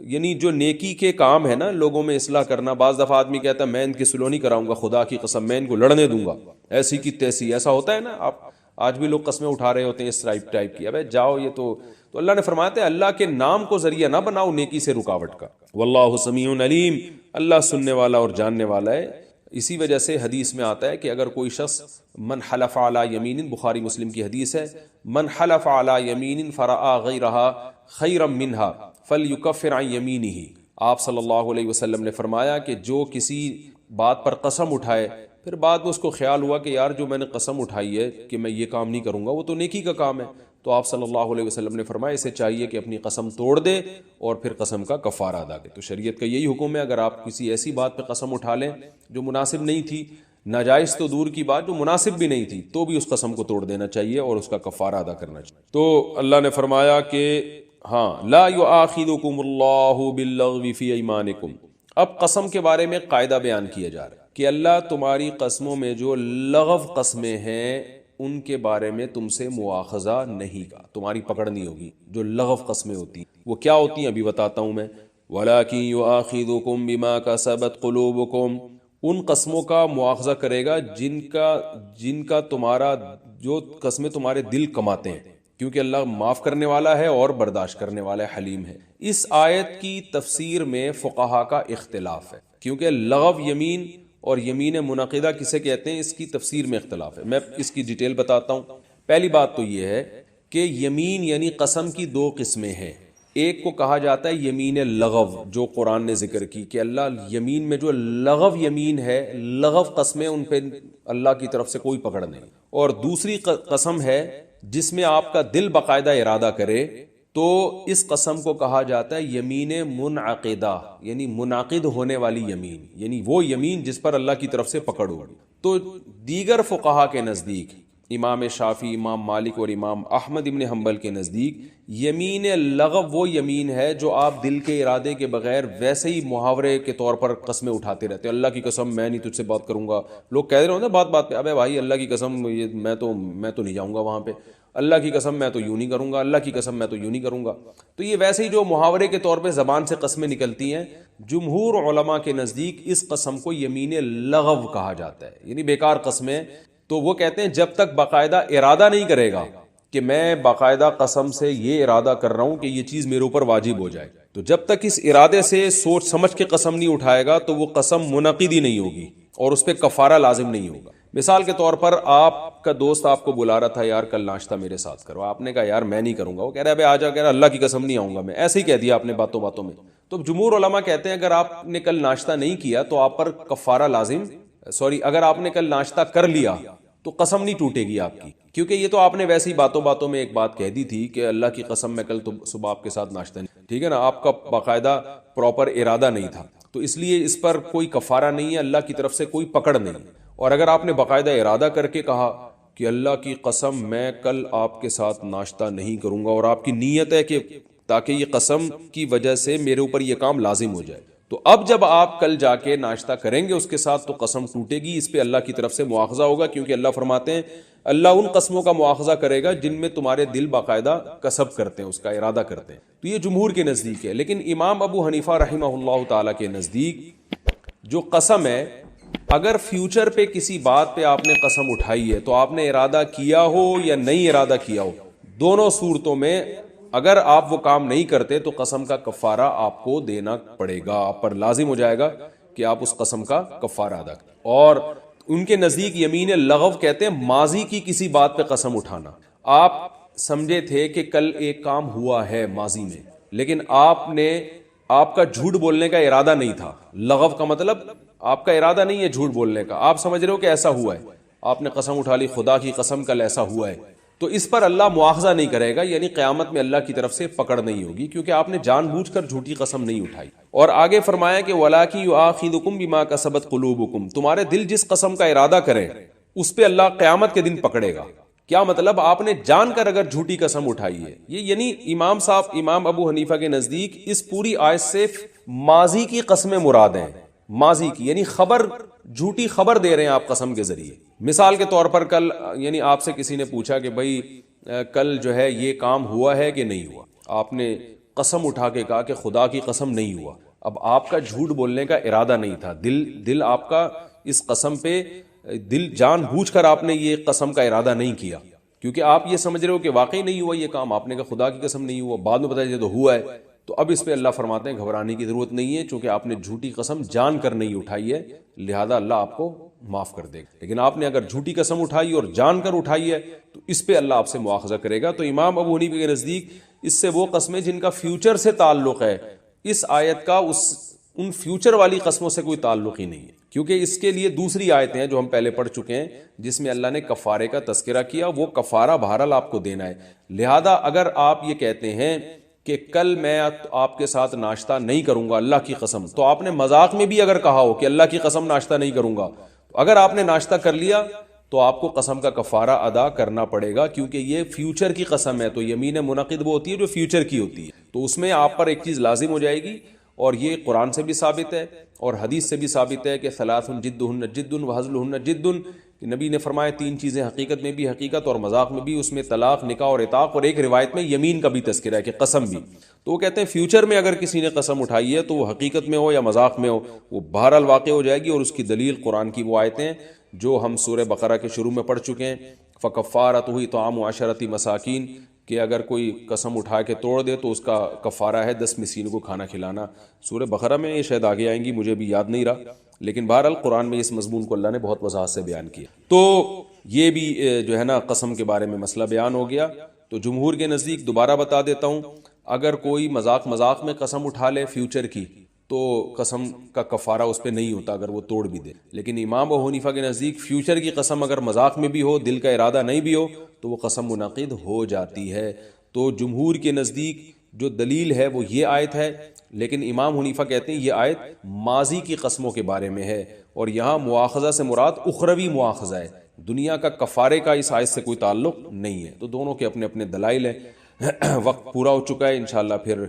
یعنی جو نیکی کے کام ہے نا، لوگوں میں اصلاح کرنا. بعض دفعہ آدمی کہتا ہے میں ان کی سلو نہیں کراؤں گا، خدا کی قسم میں ان کو لڑنے دوں گا، ایسی کی تیسی. ایسا ہوتا ہے نا، آپ آج بھی لوگ قسمیں اٹھا رہے ہوتے ہیں اس ٹائپ کی. ابے جاؤ، یہ تو اللہ نے فرمایا ہے اللہ کے نام کو ذریعہ نہ بناؤ نیکی سے رکاوٹ کا. واللہ سمیع علیم، اللہ سننے والا اور جاننے والا ہے. اسی وجہ سے حدیث میں آتا ہے کہ اگر کوئی شخص من حلف علی یمین، بخاری مسلم کی حدیث ہے، من حلف علی یمین فرآ غیرہا خیرا منہا فلیکفر عن یمینہ. آپ صلی اللہ علیہ وسلم نے فرمایا کہ جو کسی بات پر قسم اٹھائے، پھر بعد میں اس کو خیال ہوا کہ یار جو میں نے قسم اٹھائی ہے کہ میں یہ کام نہیں کروں گا، وہ تو نیکی کا کام ہے، تو آپ صلی اللہ علیہ وسلم نے فرمایا اسے چاہیے کہ اپنی قسم توڑ دے اور پھر قسم کا کفارہ ادا کرے. تو شریعت کا یہی حکم ہے، اگر آپ کسی ایسی بات پہ قسم اٹھا لیں جو مناسب نہیں تھی، ناجائز تو دور کی بات، جو مناسب بھی نہیں تھی، تو بھی اس قسم کو توڑ دینا چاہیے اور اس کا کفارہ ادا کرنا چاہیے. تو اللہ نے فرمایا کہ ہاں لا یؤاخذکم اللہ باللغو فی ایمانکم. اب قسم کے بارے میں قاعدہ بیان کیا جا رہا ہے کہ اللہ تمہاری قسموں میں جو لغو قسمیں ہیں ان کے بارے میں تم سے مواخذہ نہیں کا، تمہاری پکڑ نہیں ہوگی. جو لغو قسمیں ہوتی ہیں وہ کیا ہوتی ہیں ابھی بتاتا ہوں میں. وَلَٰكِن يُؤَاخِذُكُم بِمَا كَسَبَتْ قُلُوبُكُم، ان قسموں کا مواخذہ کرے گا جن کا تمہارا جو قسمیں تمہارے دل کماتے ہیں، کیونکہ اللہ معاف کرنے والا ہے اور برداشت کرنے والا ہے، حلیم ہے. اس آیت کی تفسیر میں فقہا کا اختلاف ہے، کیونکہ لغو یمین اور یمین منعقدہ کسے کہتے ہیں اس کی تفسیر میں اختلاف ہے. میں اس کی ڈیٹیل بتاتا ہوں. پہلی بات تو یہ ہے کہ یمین یعنی قسم کی دو قسمیں ہیں. ایک کو کہا جاتا ہے یمین لغو، جو قرآن نے ذکر کی کہ اللہ یمین میں جو لغو یمین ہے، لغو قسمیں، ان پہ اللہ کی طرف سے کوئی پکڑ نہیں. اور دوسری قسم ہے جس میں آپ کا دل باقاعدہ ارادہ کرے، تو اس قسم کو کہا جاتا ہے یمین منعقدہ، یعنی منعقد ہونے والی یمین، یعنی وہ یمین جس پر اللہ کی طرف سے پکڑ ہوگی. تو دیگر فقہا کے نزدیک، امام شافعی، امام مالک اور امام احمد ابن حنبل کے نزدیک، یمین لغو وہ یمین ہے جو آپ دل کے ارادے کے بغیر ویسے ہی محاورے کے طور پر قسمیں اٹھاتے رہتے ہیں. اللہ کی قسم میں نہیں تجھ سے بات کروں گا. لوگ کہہ رہے ہوتے ہیں بات پہ، ابے بھائی اللہ کی قسم میں تو نہیں جاؤں گا وہاں پہ، اللہ کی قسم میں تو یوں نہیں کروں گا، اللہ کی قسم میں تو یوں نہیں کروں گا. تو یہ ویسے ہی جو محاورے کے طور پہ زبان سے قسمیں نکلتی ہیں. جمہور علماء کے نزدیک اس قسم کو یمین لغو کہا جاتا ہے، یعنی بیکار قسمیں. تو وہ کہتے ہیں جب تک باقاعدہ ارادہ نہیں کرے گا کہ میں باقاعدہ قسم سے یہ ارادہ کر رہا ہوں کہ یہ چیز میرے اوپر واجب ہو جائے، تو جب تک اس ارادے سے سوچ سمجھ کے قسم نہیں اٹھائے گا تو وہ قسم منعقد ہی نہیں ہوگی اور اس پہ کفارہ لازم نہیں ہوگا. مثال کے طور پر آپ کا دوست آپ کو بلا رہا تھا، یار کل ناشتہ میرے ساتھ کرو. آپ نے کہا یار میں نہیں کروں گا. وہ کہہ رہا ہے آ جا، کہہ رہا اللہ کی قسم نہیں آؤں گا میں. ایسے ہی کہہ دیا آپ نے باتوں باتوں میں. تو جمہور علماء کہتے ہیں اگر آپ نے کل ناشتہ نہیں کیا تو آپ پر کفارہ لازم، اگر آپ نے کل ناشتہ کر لیا تو قسم نہیں ٹوٹے گی آپ کی، کیونکہ یہ تو آپ نے ویسے ہی باتوں باتوں میں ایک بات کہہ دی تھی کہ اللہ کی قسم میں کل تو صبح آپ کے ساتھ ناشتہ نہیں، ٹھیک ہے نا، آپ کا باقاعدہ پراپر ارادہ نہیں تھا، تو اس لیے اس پر کوئی کفارہ نہیں ہے، اللہ کی طرف سے کوئی پکڑ نہیں. اور اگر آپ نے باقاعدہ ارادہ کر کے کہا کہ اللہ کی قسم میں کل آپ کے ساتھ ناشتہ نہیں کروں گا، اور آپ کی نیت ہے کہ تاکہ یہ قسم کی وجہ سے میرے اوپر یہ کام لازم ہو جائے، تو اب جب آپ کل جا کے ناشتہ کریں گے اس کے ساتھ تو قسم ٹوٹے گی، اس پہ اللہ کی طرف سے مواخذہ ہوگا، کیونکہ اللہ فرماتے ہیں اللہ ان قسموں کا مواخذہ کرے گا جن میں تمہارے دل باقاعدہ قسم کرتے ہیں، اس کا ارادہ کرتے ہیں۔ تو یہ جمہور کے نزدیک ہے، لیکن امام ابو حنیفہ رحمہ اللہ تعالی کے نزدیک جو قسم ہے، اگر فیوچر پہ کسی بات پہ آپ نے قسم اٹھائی ہے تو آپ نے ارادہ کیا ہو یا نہیں ارادہ کیا ہو، دونوں صورتوں میں اگر آپ وہ کام نہیں کرتے تو قسم کا کفارہ آپ کو دینا پڑے گا، آپ پر لازم ہو جائے گا کہ آپ اس قسم کا کفارہ ادا کریں۔ اور ان کے نزدیک یمین لغو کہتے ہیں ماضی کی کسی بات پہ قسم اٹھانا، آپ سمجھے تھے کہ کل ایک کام ہوا ہے ماضی میں، لیکن آپ کا جھوٹ بولنے کا ارادہ نہیں تھا، لغو کا مطلب آپ کا ارادہ نہیں ہے جھوٹ بولنے کا، آپ سمجھ رہے ہو کہ ایسا ہوا ہے، آپ نے قسم اٹھا لی خدا کی قسم کل ایسا ہوا ہے، تو اس پر اللہ مواخذہ نہیں کرے گا، یعنی قیامت میں اللہ کی طرف سے پکڑ نہیں ہوگی، کیونکہ آپ نے جان بوجھ کر جھوٹی قسم نہیں اٹھائی۔ اور آگے فرمایا کہ وَلَٰكِن يُؤَاخِذُكُم بِمَا كَسَبَتْ قُلُوبُكُم، تمہارے دل جس قسم کا ارادہ کریں اس پہ اللہ قیامت کے دن پکڑے گا۔ کیا مطلب؟ آپ نے جان کر اگر جھوٹی قسم اٹھائی ہے، یہ یعنی امام ابو حنیفہ کے نزدیک اس پوری آیت سے ماضی کی قسمیں مراد ہیں، ماضی کی یعنی خبر، جھوٹی خبر دے رہے ہیں آپ قسم کے ذریعے۔ مثال کے طور پر کل یعنی آپ سے کسی نے پوچھا کہ بھائی کل جو ہے یہ کام ہوا ہے کہ نہیں ہوا، آپ نے قسم اٹھا کے کہا کہ خدا کی قسم نہیں ہوا، اب آپ کا جھوٹ بولنے کا ارادہ نہیں تھا، دل آپ کا اس قسم پہ دل جان بوجھ کر آپ نے یہ قسم کا ارادہ نہیں کیا، کیونکہ آپ یہ سمجھ رہے ہو کہ واقعی نہیں ہوا یہ کام، آپ نے کہا خدا کی قسم نہیں ہوا، بعد میں پتہ چلا تو ہوا ہے، تو اب اس پہ اللہ فرماتے ہیں گھبرانے کی ضرورت نہیں ہے، چونکہ آپ نے جھوٹی قسم جان کر نہیں اٹھائی ہے، لہذا اللہ آپ کو معاف کر دے گا۔ لیکن آپ نے اگر جھوٹی قسم اٹھائی اور جان کر اٹھائی ہے تو اس پہ اللہ آپ سے مواخذہ کرے گا۔ تو امام ابو حنیفہ کے نزدیک اس سے وہ قسمیں جن کا فیوچر سے تعلق ہے، اس آیت کا ان فیوچر والی قسموں سے کوئی تعلق ہی نہیں ہے، کیونکہ اس کے لیے دوسری آیتیں ہیں جو ہم پہلے پڑھ چکے ہیں جس میں اللہ نے کفارے کا تذکرہ کیا، وہ کفارہ بہرحال آپ کو دینا ہے۔ لہذا اگر آپ یہ کہتے ہیں کہ کل میں آپ کے ساتھ ناشتہ نہیں کروں گا اللہ کی قسم، تو آپ نے مذاق میں بھی اگر کہا ہو کہ اللہ کی قسم ناشتہ نہیں کروں گا، اگر آپ نے ناشتہ کر لیا تو آپ کو قسم کا کفارہ ادا کرنا پڑے گا، کیونکہ یہ فیوچر کی قسم ہے، تو یمین منعقد وہ ہوتی ہے جو فیوچر کی ہوتی ہے، تو اس میں آپ پر ایک چیز لازم ہو جائے گی، اور یہ قرآن سے بھی ثابت ہے اور حدیث سے بھی ثابت ہے کہ ثلاث جدہن جد وہزلہن جد، کہ نبی نے فرمایا تین چیزیں حقیقت میں بھی حقیقت اور مذاق میں بھی، اس میں طلاق، نکاح اور عتاق، اور ایک روایت میں یمین کا بھی تذکرہ ہے کہ قسم بھی۔ تو وہ کہتے ہیں فیوچر میں اگر کسی نے قسم اٹھائی ہے تو وہ حقیقت میں ہو یا مذاق میں ہو، وہ بہرحال واقع ہو جائے گی، اور اس کی دلیل قرآن کی وہ آیتیں جو ہم سورہ بقرہ کے شروع میں پڑھ چکے ہیں، فَكَفَّارَتُهُ طَعَامُ عَشَرَةِ مَسَاكِينَ، کہ اگر کوئی قسم اٹھا کے توڑ دے تو اس کا کفارہ ہے 10 مسکین کو کھانا کھلانا۔ سورہ بقرہ میں یہ شاید آگے آئیں گی، مجھے بھی یاد نہیں رہا، لیکن بہرحال قرآن میں اس مضمون کو اللہ نے بہت وضاحت سے بیان کیا۔ تو یہ بھی جو ہے نا قسم کے بارے میں مسئلہ بیان ہو گیا۔ تو جمہور کے نزدیک دوبارہ بتا دیتا ہوں، اگر کوئی مذاق میں قسم اٹھا لے فیوچر کی تو قسم کا کفارہ اس پہ نہیں ہوتا اگر وہ توڑ بھی دے، لیکن امام ابو حنیفہ کے نزدیک فیوچر کی قسم اگر مذاق میں بھی ہو، دل کا ارادہ نہیں بھی ہو، تو وہ قسم منعقد ہو جاتی ہے۔ تو جمہور کے نزدیک جو دلیل ہے وہ یہ آیت ہے، لیکن امام حنیفہ کہتے ہیں یہ آیت ماضی کی قسموں کے بارے میں ہے، اور یہاں مواخذہ سے مراد اخروی مواخذہ ہے، دنیا کا کفارے کا اس آیت سے کوئی تعلق نہیں ہے۔ تو دونوں کے اپنے اپنے دلائل ہیں۔ وقت پورا ہو چکا ہے، انشاءاللہ پھر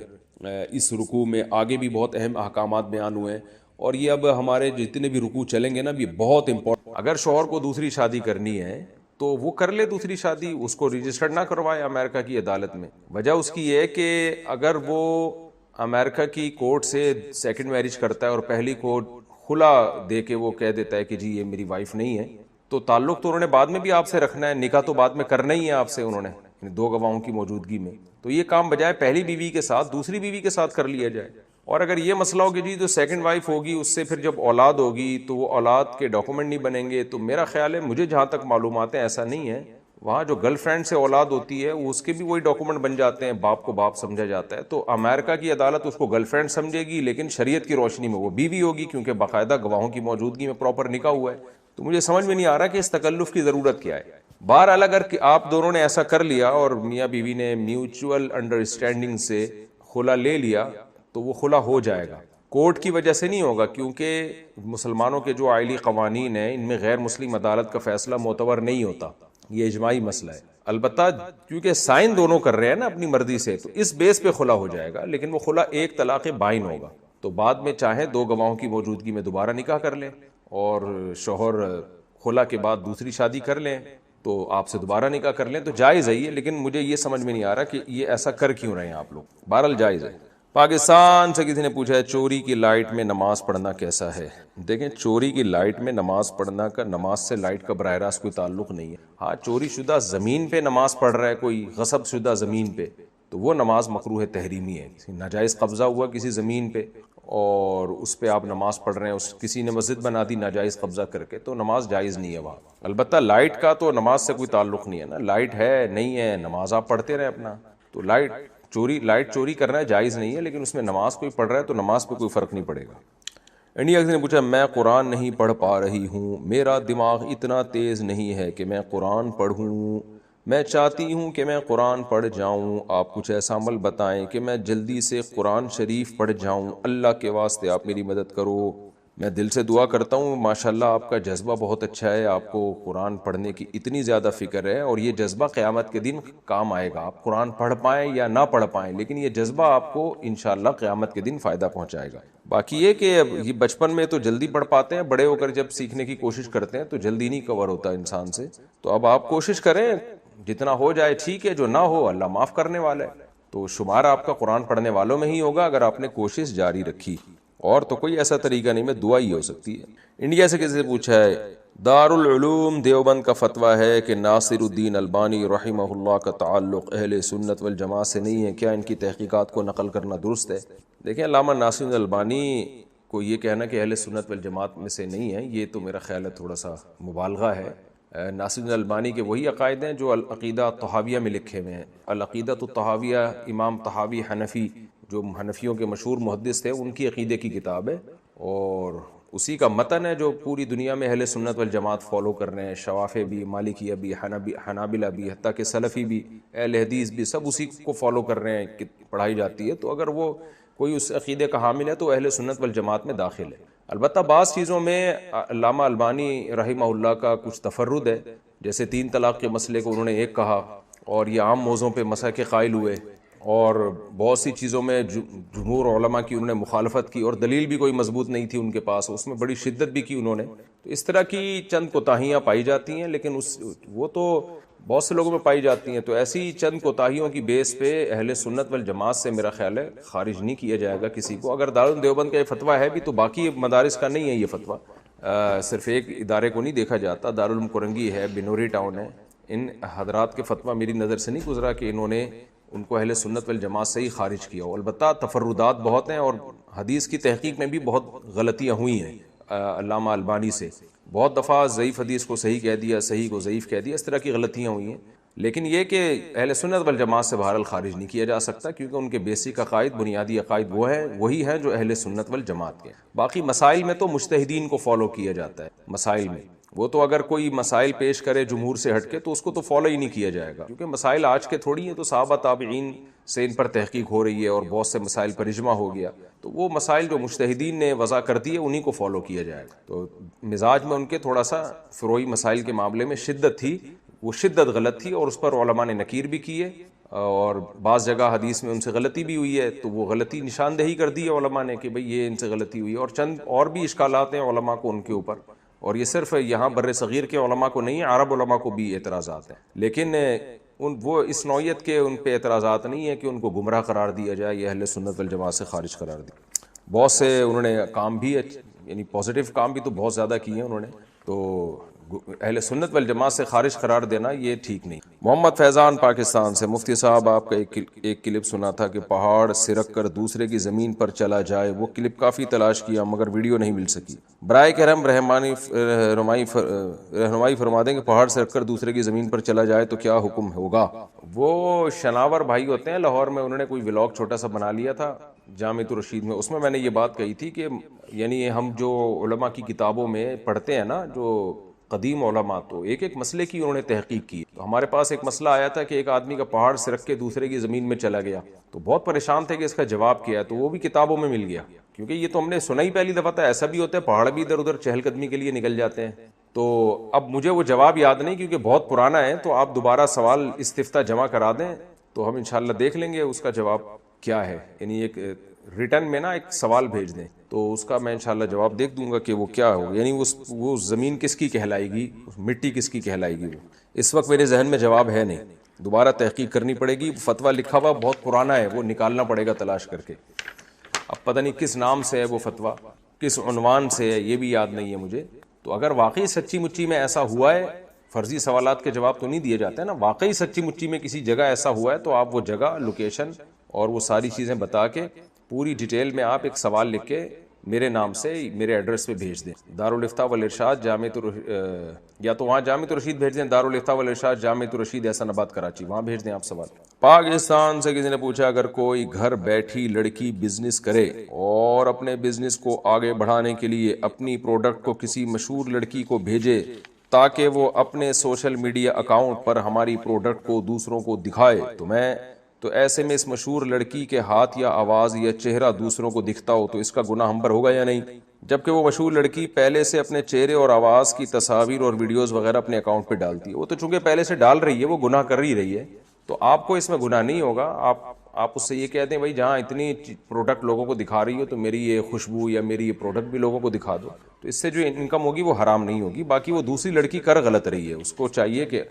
اس رکوع میں آگے بھی بہت اہم احکامات بیان ہوئے ہیں، اور یہ اب ہمارے جتنے بھی رکوع چلیں گے نا یہ بہت امپورٹنٹ۔ اگر شوہر کو دوسری شادی کرنی ہے تو وہ کر لے دوسری شادی، اس کو رجسٹرڈ نہ کروائے امریکہ کی عدالت میں۔ وجہ اس کی یہ ہے کہ اگر وہ امریکہ کی کورٹ سے سیکنڈ میرج کرتا ہے اور پہلی کورٹ خلا دے کے وہ کہہ دیتا ہے کہ جی یہ میری وائف نہیں ہے، تو تعلق تو انہوں نے بعد میں بھی آپ سے رکھنا ہے، نکاح تو بعد میں کرنا ہی ہے آپ سے انہوں نے، دو گواہوں کی موجودگی میں۔ تو یہ کام بجائے پہلی بیوی کے ساتھ دوسری بیوی کے ساتھ کر لیا جائے۔ اور اگر یہ مسئلہ ہو کہ جی جو سیکنڈ وائف ہوگی اس سے پھر جب اولاد ہوگی تو وہ اولاد کے ڈاکومنٹ نہیں بنیں گے، تو میرا خیال ہے، مجھے جہاں تک معلومات ہیں ایسا نہیں ہے، وہاں جو گرل فرینڈ سے اولاد ہوتی ہے اس کے بھی وہی ڈاکومنٹ بن جاتے ہیں، باپ کو باپ سمجھا جاتا ہے۔ تو امریکہ کی عدالت اس کو گرل فرینڈ سمجھے گی، لیکن شریعت کی روشنی میں وہ بیوی ہوگی، کیونکہ باقاعدہ گواہوں کی موجودگی میں پراپر نکاح ہوا ہے۔ تو مجھے سمجھ میں نہیں آ رہا کہ اس تکلف کی ضرورت کیا ہے۔ بہرحال اگر آپ دونوں نے ایسا کر لیا اور میاں بیوی نے میوچول انڈرسٹینڈنگ سے خلا لے لیا تو وہ خلا ہو جائے گا، کورٹ کی وجہ سے نہیں ہوگا، کیونکہ مسلمانوں کے جو آئلی قوانین ہیں ان میں غیر مسلم عدالت کا فیصلہ معتبر نہیں ہوتا۔ یہ اجماعی مسئلہ ہے. البتہ کیونکہ سائن دونوں کر رہے ہیں نا اپنی مرضی سے، تو اس بیس پہ خلا ہو جائے گا، لیکن وہ خلا ایک طلاق بائن ہوگا. تو بعد میں چاہے دو گواہوں کی موجودگی میں دوبارہ نکاح کر لیں، اور شوہر خلا کے بعد دوسری شادی کر لیں تو آپ سے دوبارہ نکاح کر لیں، تو جائز ہے یہ. لیکن مجھے یہ سمجھ میں نہیں آ رہا کہ یہ ایسا کر کیوں رہے ہیں آپ لوگ. بہرحال جائز ہے. پاکستان سے کسی نے پوچھا ہے چوری کی لائٹ میں نماز پڑھنا کیسا ہے؟ دیکھیں، چوری کی لائٹ میں نماز پڑھنا کا نماز سے لائٹ کا براہ راست کوئی تعلق نہیں ہے. ہاں، چوری شدہ زمین پہ نماز پڑھ رہا ہے کوئی، غصب شدہ زمین پہ، تو وہ نماز مکروہ تحریمی ہے. ناجائز قبضہ ہوا کسی زمین پہ اور اس پہ آپ نماز پڑھ رہے ہیں، اس کسی نے مسجد بنا دی ناجائز قبضہ کر کے، تو نماز جائز نہیں ہے وہاں. البتہ لائٹ کا تو نماز سے کوئی تعلق نہیں ہے نا، لائٹ ہے نہیں ہے نماز آپ پڑھتے رہے اپنا. تو لائٹ چوری کرنا جائز نہیں ہے، لیکن اس میں نماز کوئی پڑھ رہا ہے تو نماز پہ کوئی فرق نہیں پڑے گا. انڈیا نے پوچھا میں قرآن نہیں پڑھ پا رہی ہوں، میرا دماغ اتنا تیز نہیں ہے کہ میں قرآن پڑھوں، میں چاہتی ہوں کہ میں قرآن پڑھ جاؤں، آپ کچھ ایسا عمل بتائیں کہ میں جلدی سے قرآن شریف پڑھ جاؤں، اللہ کے واسطے آپ میری مدد کرو. میں دل سے دعا کرتا ہوں، ماشاءاللہ آپ کا جذبہ بہت اچھا ہے، آپ کو قرآن پڑھنے کی اتنی زیادہ فکر ہے، اور یہ جذبہ قیامت کے دن کام آئے گا. آپ قرآن پڑھ پائیں یا نہ پڑھ پائیں، لیکن یہ جذبہ آپ کو انشاءاللہ قیامت کے دن فائدہ پہنچائے گا. باقی یہ کہ اب یہ بچپن میں تو جلدی پڑھ پاتے ہیں، بڑے ہو کر جب سیکھنے کی کوشش کرتے ہیں تو جلدی نہیں کور ہوتا انسان سے. تو اب آپ کوشش کریں، جتنا ہو جائے ٹھیک ہے، جو نہ ہو اللہ معاف کرنے والا ہے. تو شمار آپ کا قرآن پڑھنے والوں میں ہی ہوگا اگر آپ نے کوشش جاری رکھی، اور تو کوئی ایسا طریقہ نہیں، میں دعا ہی ہو سکتی ہے. انڈیا سے کسی سے پوچھا ہے دارالعلوم دیوبند کا فتویٰ ہے کہ ناصر الدین البانی رحمہ اللہ کا تعلق اہل سنت والجماعت سے نہیں ہے، کیا ان کی تحقیقات کو نقل کرنا درست ہے؟ دیکھیں، علامہ ناصر الالبانی کو یہ کہنا کہ اہل سنت والجماعت میں سے نہیں ہے، یہ تو میرا خیال ہے تھوڑا سا مبالغہ ہے. ناصر الالبانی کے وہی عقائد ہیں جو العقیدہ الطحاویہ میں لکھے ہوئے ہیں. العقیدہ الطحاویہ امام طحاوی حنفی، جو حنفیوں کے مشہور محدث تھے، ان کی عقیدے کی کتاب ہے، اور اسی کا متن ہے جو پوری دنیا میں اہل سنت والجماعت فالو کر رہے ہیں. شوافع بھی، مالکیہ بھی، حنابلہ بھی، حتیٰ کہ سلفی بھی، اہل حدیث بھی، سب اسی کو فالو کر رہے ہیں، پڑھائی جاتی ہے. تو اگر وہ کوئی اس عقیدے کا حامل ہے تو اہل سنت والجماعت میں داخل ہے. البتہ بعض چیزوں میں علامہ البانی رحمہ اللہ کا کچھ تفرد ہے، جیسے 3 طلاق کے مسئلے کو انہوں نے ایک کہا، اور یہ عام موضوعوں پہ مسح کے قائل ہوئے، اور بہت سی چیزوں میں جمہور علماء کی انہوں نے مخالفت کی، اور دلیل بھی کوئی مضبوط نہیں تھی ان کے پاس، اس میں بڑی شدت بھی کی انہوں نے. تو اس طرح کی چند کوتاہیاں پائی جاتی ہیں، لیکن وہ تو بہت سے لوگوں میں پائی جاتی ہیں. تو ایسی چند کوتاہیوں کی بیس پہ اہل سنت والجماعت سے میرا خیال ہے خارج نہیں کیا جائے گا کسی کو. اگر دارالعلوم دیوبند کا یہ فتویٰ ہے بھی تو باقی مدارس کا نہیں ہے یہ فتویٰ، صرف ایک ادارے کو نہیں دیکھا جاتا. دارالعلوم کرنگی ہے، بنوری ٹاؤن ہے، ان حضرات کے فتویٰ میری نظر سے نہیں گزرا کہ انہوں نے ان کو اہل سنت والجماعت سے ہی خارج کیا ہو. البتہ تفردات بہت ہیں، اور حدیث کی تحقیق میں بھی بہت غلطیاں ہوئی ہیں علامہ البانی سے. بہت دفعہ ضعیف حدیث کو صحیح کہہ دیا، صحیح کو ضعیف کہہ دیا، اس طرح کی غلطیاں ہوئی ہیں. لیکن یہ کہ اہل سنت والجماعت سے بہرحال خارج نہیں کیا جا سکتا، کیونکہ ان کے بیسک عقائد، بنیادی عقائد وہی ہیں جو اہل سنت والجماعت کے. باقی مسائل میں تو مجتہدین کو فالو کیا جاتا ہے. مسائل میں وہ تو اگر کوئی مسائل پیش کرے جمہور سے ہٹ کے تو اس کو تو فالو ہی نہیں کیا جائے گا، کیونکہ مسائل آج کے تھوڑی ہیں. تو صحابہ تابعین سے ان پر تحقیق ہو رہی ہے، اور بہت سے مسائل پر اجماع ہو گیا، تو وہ مسائل جو مجتہدین نے وضع کر دیے انہی کو فالو کیا جائے گا. تو مزاج میں ان کے تھوڑا سا فروعی مسائل کے معاملے میں شدت تھی، وہ شدت غلط تھی، اور اس پر علماء نے نکیر بھی کی ہے، اور بعض جگہ حدیث میں ان سے غلطی بھی ہوئی ہے. تو وہ غلطی نشاندہی کر دی ہے علماء نے کہ بھئی یہ ان سے غلطی ہوئی ہے. اور چند اور بھی اشکالات ہیں علماء کو ان کے اوپر، اور یہ صرف یہاں بر صغیر کے علماء کو نہیں، عرب علماء کو بھی اعتراضات ہیں. لیکن وہ اس نوعیت کے ان پہ اعتراضات نہیں ہے کہ ان کو گمراہ قرار دیا جائے یا اہل سنت والجماعت سے خارج قرار دیا. بہت سے انہوں نے کام بھی، یعنی پازیٹیو کام بھی تو بہت زیادہ کیے ہیں انہوں نے. تو اہل سنت والجماعت سے خارج قرار دینا یہ ٹھیک نہیں. محمد فیضان پاکستان سے، مفتی صاحب آپ کا ایک کلپ سنا تھا کہ پہاڑ سرک کر دوسرے کی زمین پر چلا جائے، وہ کلپ کافی تلاش کیا مگر ویڈیو نہیں مل سکی. برائے کرم رہنمائی فرما دیں کہ پہاڑ سرک کر دوسرے کی زمین پر چلا جائے تو کیا حکم ہوگا؟ وہ شناور بھائی ہوتے ہیں لاہور میں، انہوں نے کوئی ولاگ چھوٹا سا بنا لیا تھا جامع الرشید میں. اس میں نے یہ بات کہی تھی کہ یعنی ہم جو علماء کی کتابوں میں پڑھتے ہیں نا، جو قدیم علماء، تو ایک ایک مسئلے کی انہوں نے تحقیق کی. تو ہمارے پاس ایک مسئلہ آیا تھا کہ ایک آدمی کا پہاڑ سرک کے دوسرے کی زمین میں چلا گیا، تو بہت پریشان تھے کہ اس کا جواب کیا ہے. تو وہ بھی کتابوں میں مل گیا، کیونکہ یہ تو ہم نے سنا ہی پہلی دفعہ تھا. ایسا بھی ہوتا ہے پہاڑ بھی ادھر ادھر چہل قدمی کے لیے نکل جاتے ہیں، تو اب مجھے وہ جواب یاد نہیں کیونکہ بہت پرانا ہے، تو آپ دوبارہ سوال استفتاء جمع کرا دیں تو ہم انشاءاللہ دیکھ لیں گے اس کا جواب کیا ہے. یعنی ایک ریٹن میں نا ایک سوال بھیج دیں تو اس کا میں انشاءاللہ جواب دیکھ دوں گا کہ وہ کیا ہوگا. یعنی وہ زمین کس کی کہلائے گی، مٹی کس کی کہلائے گی. وہ اس وقت میرے ذہن میں جواب ہے نہیں، دوبارہ تحقیق کرنی پڑے گی. فتویٰ لکھا ہوا بہت پرانا ہے، وہ نکالنا پڑے گا تلاش کر کے. اب پتہ نہیں کس نام سے ہے وہ فتویٰ، کس عنوان سے ہے، یہ بھی یاد نہیں ہے مجھے. تو اگر واقعی سچی مچی میں ایسا ہوا ہے، فرضی سوالات کے جواب تو نہیں دیے جاتے نا، واقعی سچی مچی میں کسی جگہ ایسا ہوا ہے تو آپ وہ جگہ، لوکیشن اور وہ ساری چیزیں بتا کے پوری ڈیٹیل میں آپ ایک سوال لکھ کے میرے نام سے میرے ایڈریس پہ بھیج دیں. دارالافتاء والارشاد یا تو وہاں جامعۃ الرشید بھیج دیں، دارالافتاء والارشاد جامعۃ الرشید احسان آباد کراچی، وہاں بھیج دیں آپ سوال. پاکستان سے کسی نے پوچھا اگر کوئی گھر بیٹھی لڑکی بزنس کرے اور اپنے بزنس کو آگے بڑھانے کے لیے اپنی پروڈکٹ کو کسی مشہور لڑکی کو بھیجے تاکہ وہ اپنے سوشل میڈیا اکاؤنٹ پر ہماری پروڈکٹ کو دوسروں کو دکھائے تو ایسے میں اس مشہور لڑکی کے ہاتھ یا آواز یا چہرہ دوسروں کو دکھتا ہو تو اس کا گناہ ہم پر ہوگا یا نہیں؟ جبکہ وہ مشہور لڑکی پہلے سے اپنے چہرے اور آواز کی تصاویر اور ویڈیوز وغیرہ اپنے اکاؤنٹ پہ ڈالتی ہے. وہ تو چونکہ پہلے سے ڈال رہی ہے، وہ گناہ کر ہی رہی ہے، تو آپ کو اس میں گناہ نہیں ہوگا. آپ اس سے یہ کہتے ہیں بھائی جہاں اتنی پروڈکٹ لوگوں کو دکھا رہی ہو تو میری یہ خوشبو یا میری یہ پروڈکٹ بھی لوگوں کو دکھا دو، تو اس سے جو انکم ہوگی وہ حرام نہیں ہوگی. باقی وہ دوسری لڑکی کر غلط رہی ہے، اس کو چاہیے کہ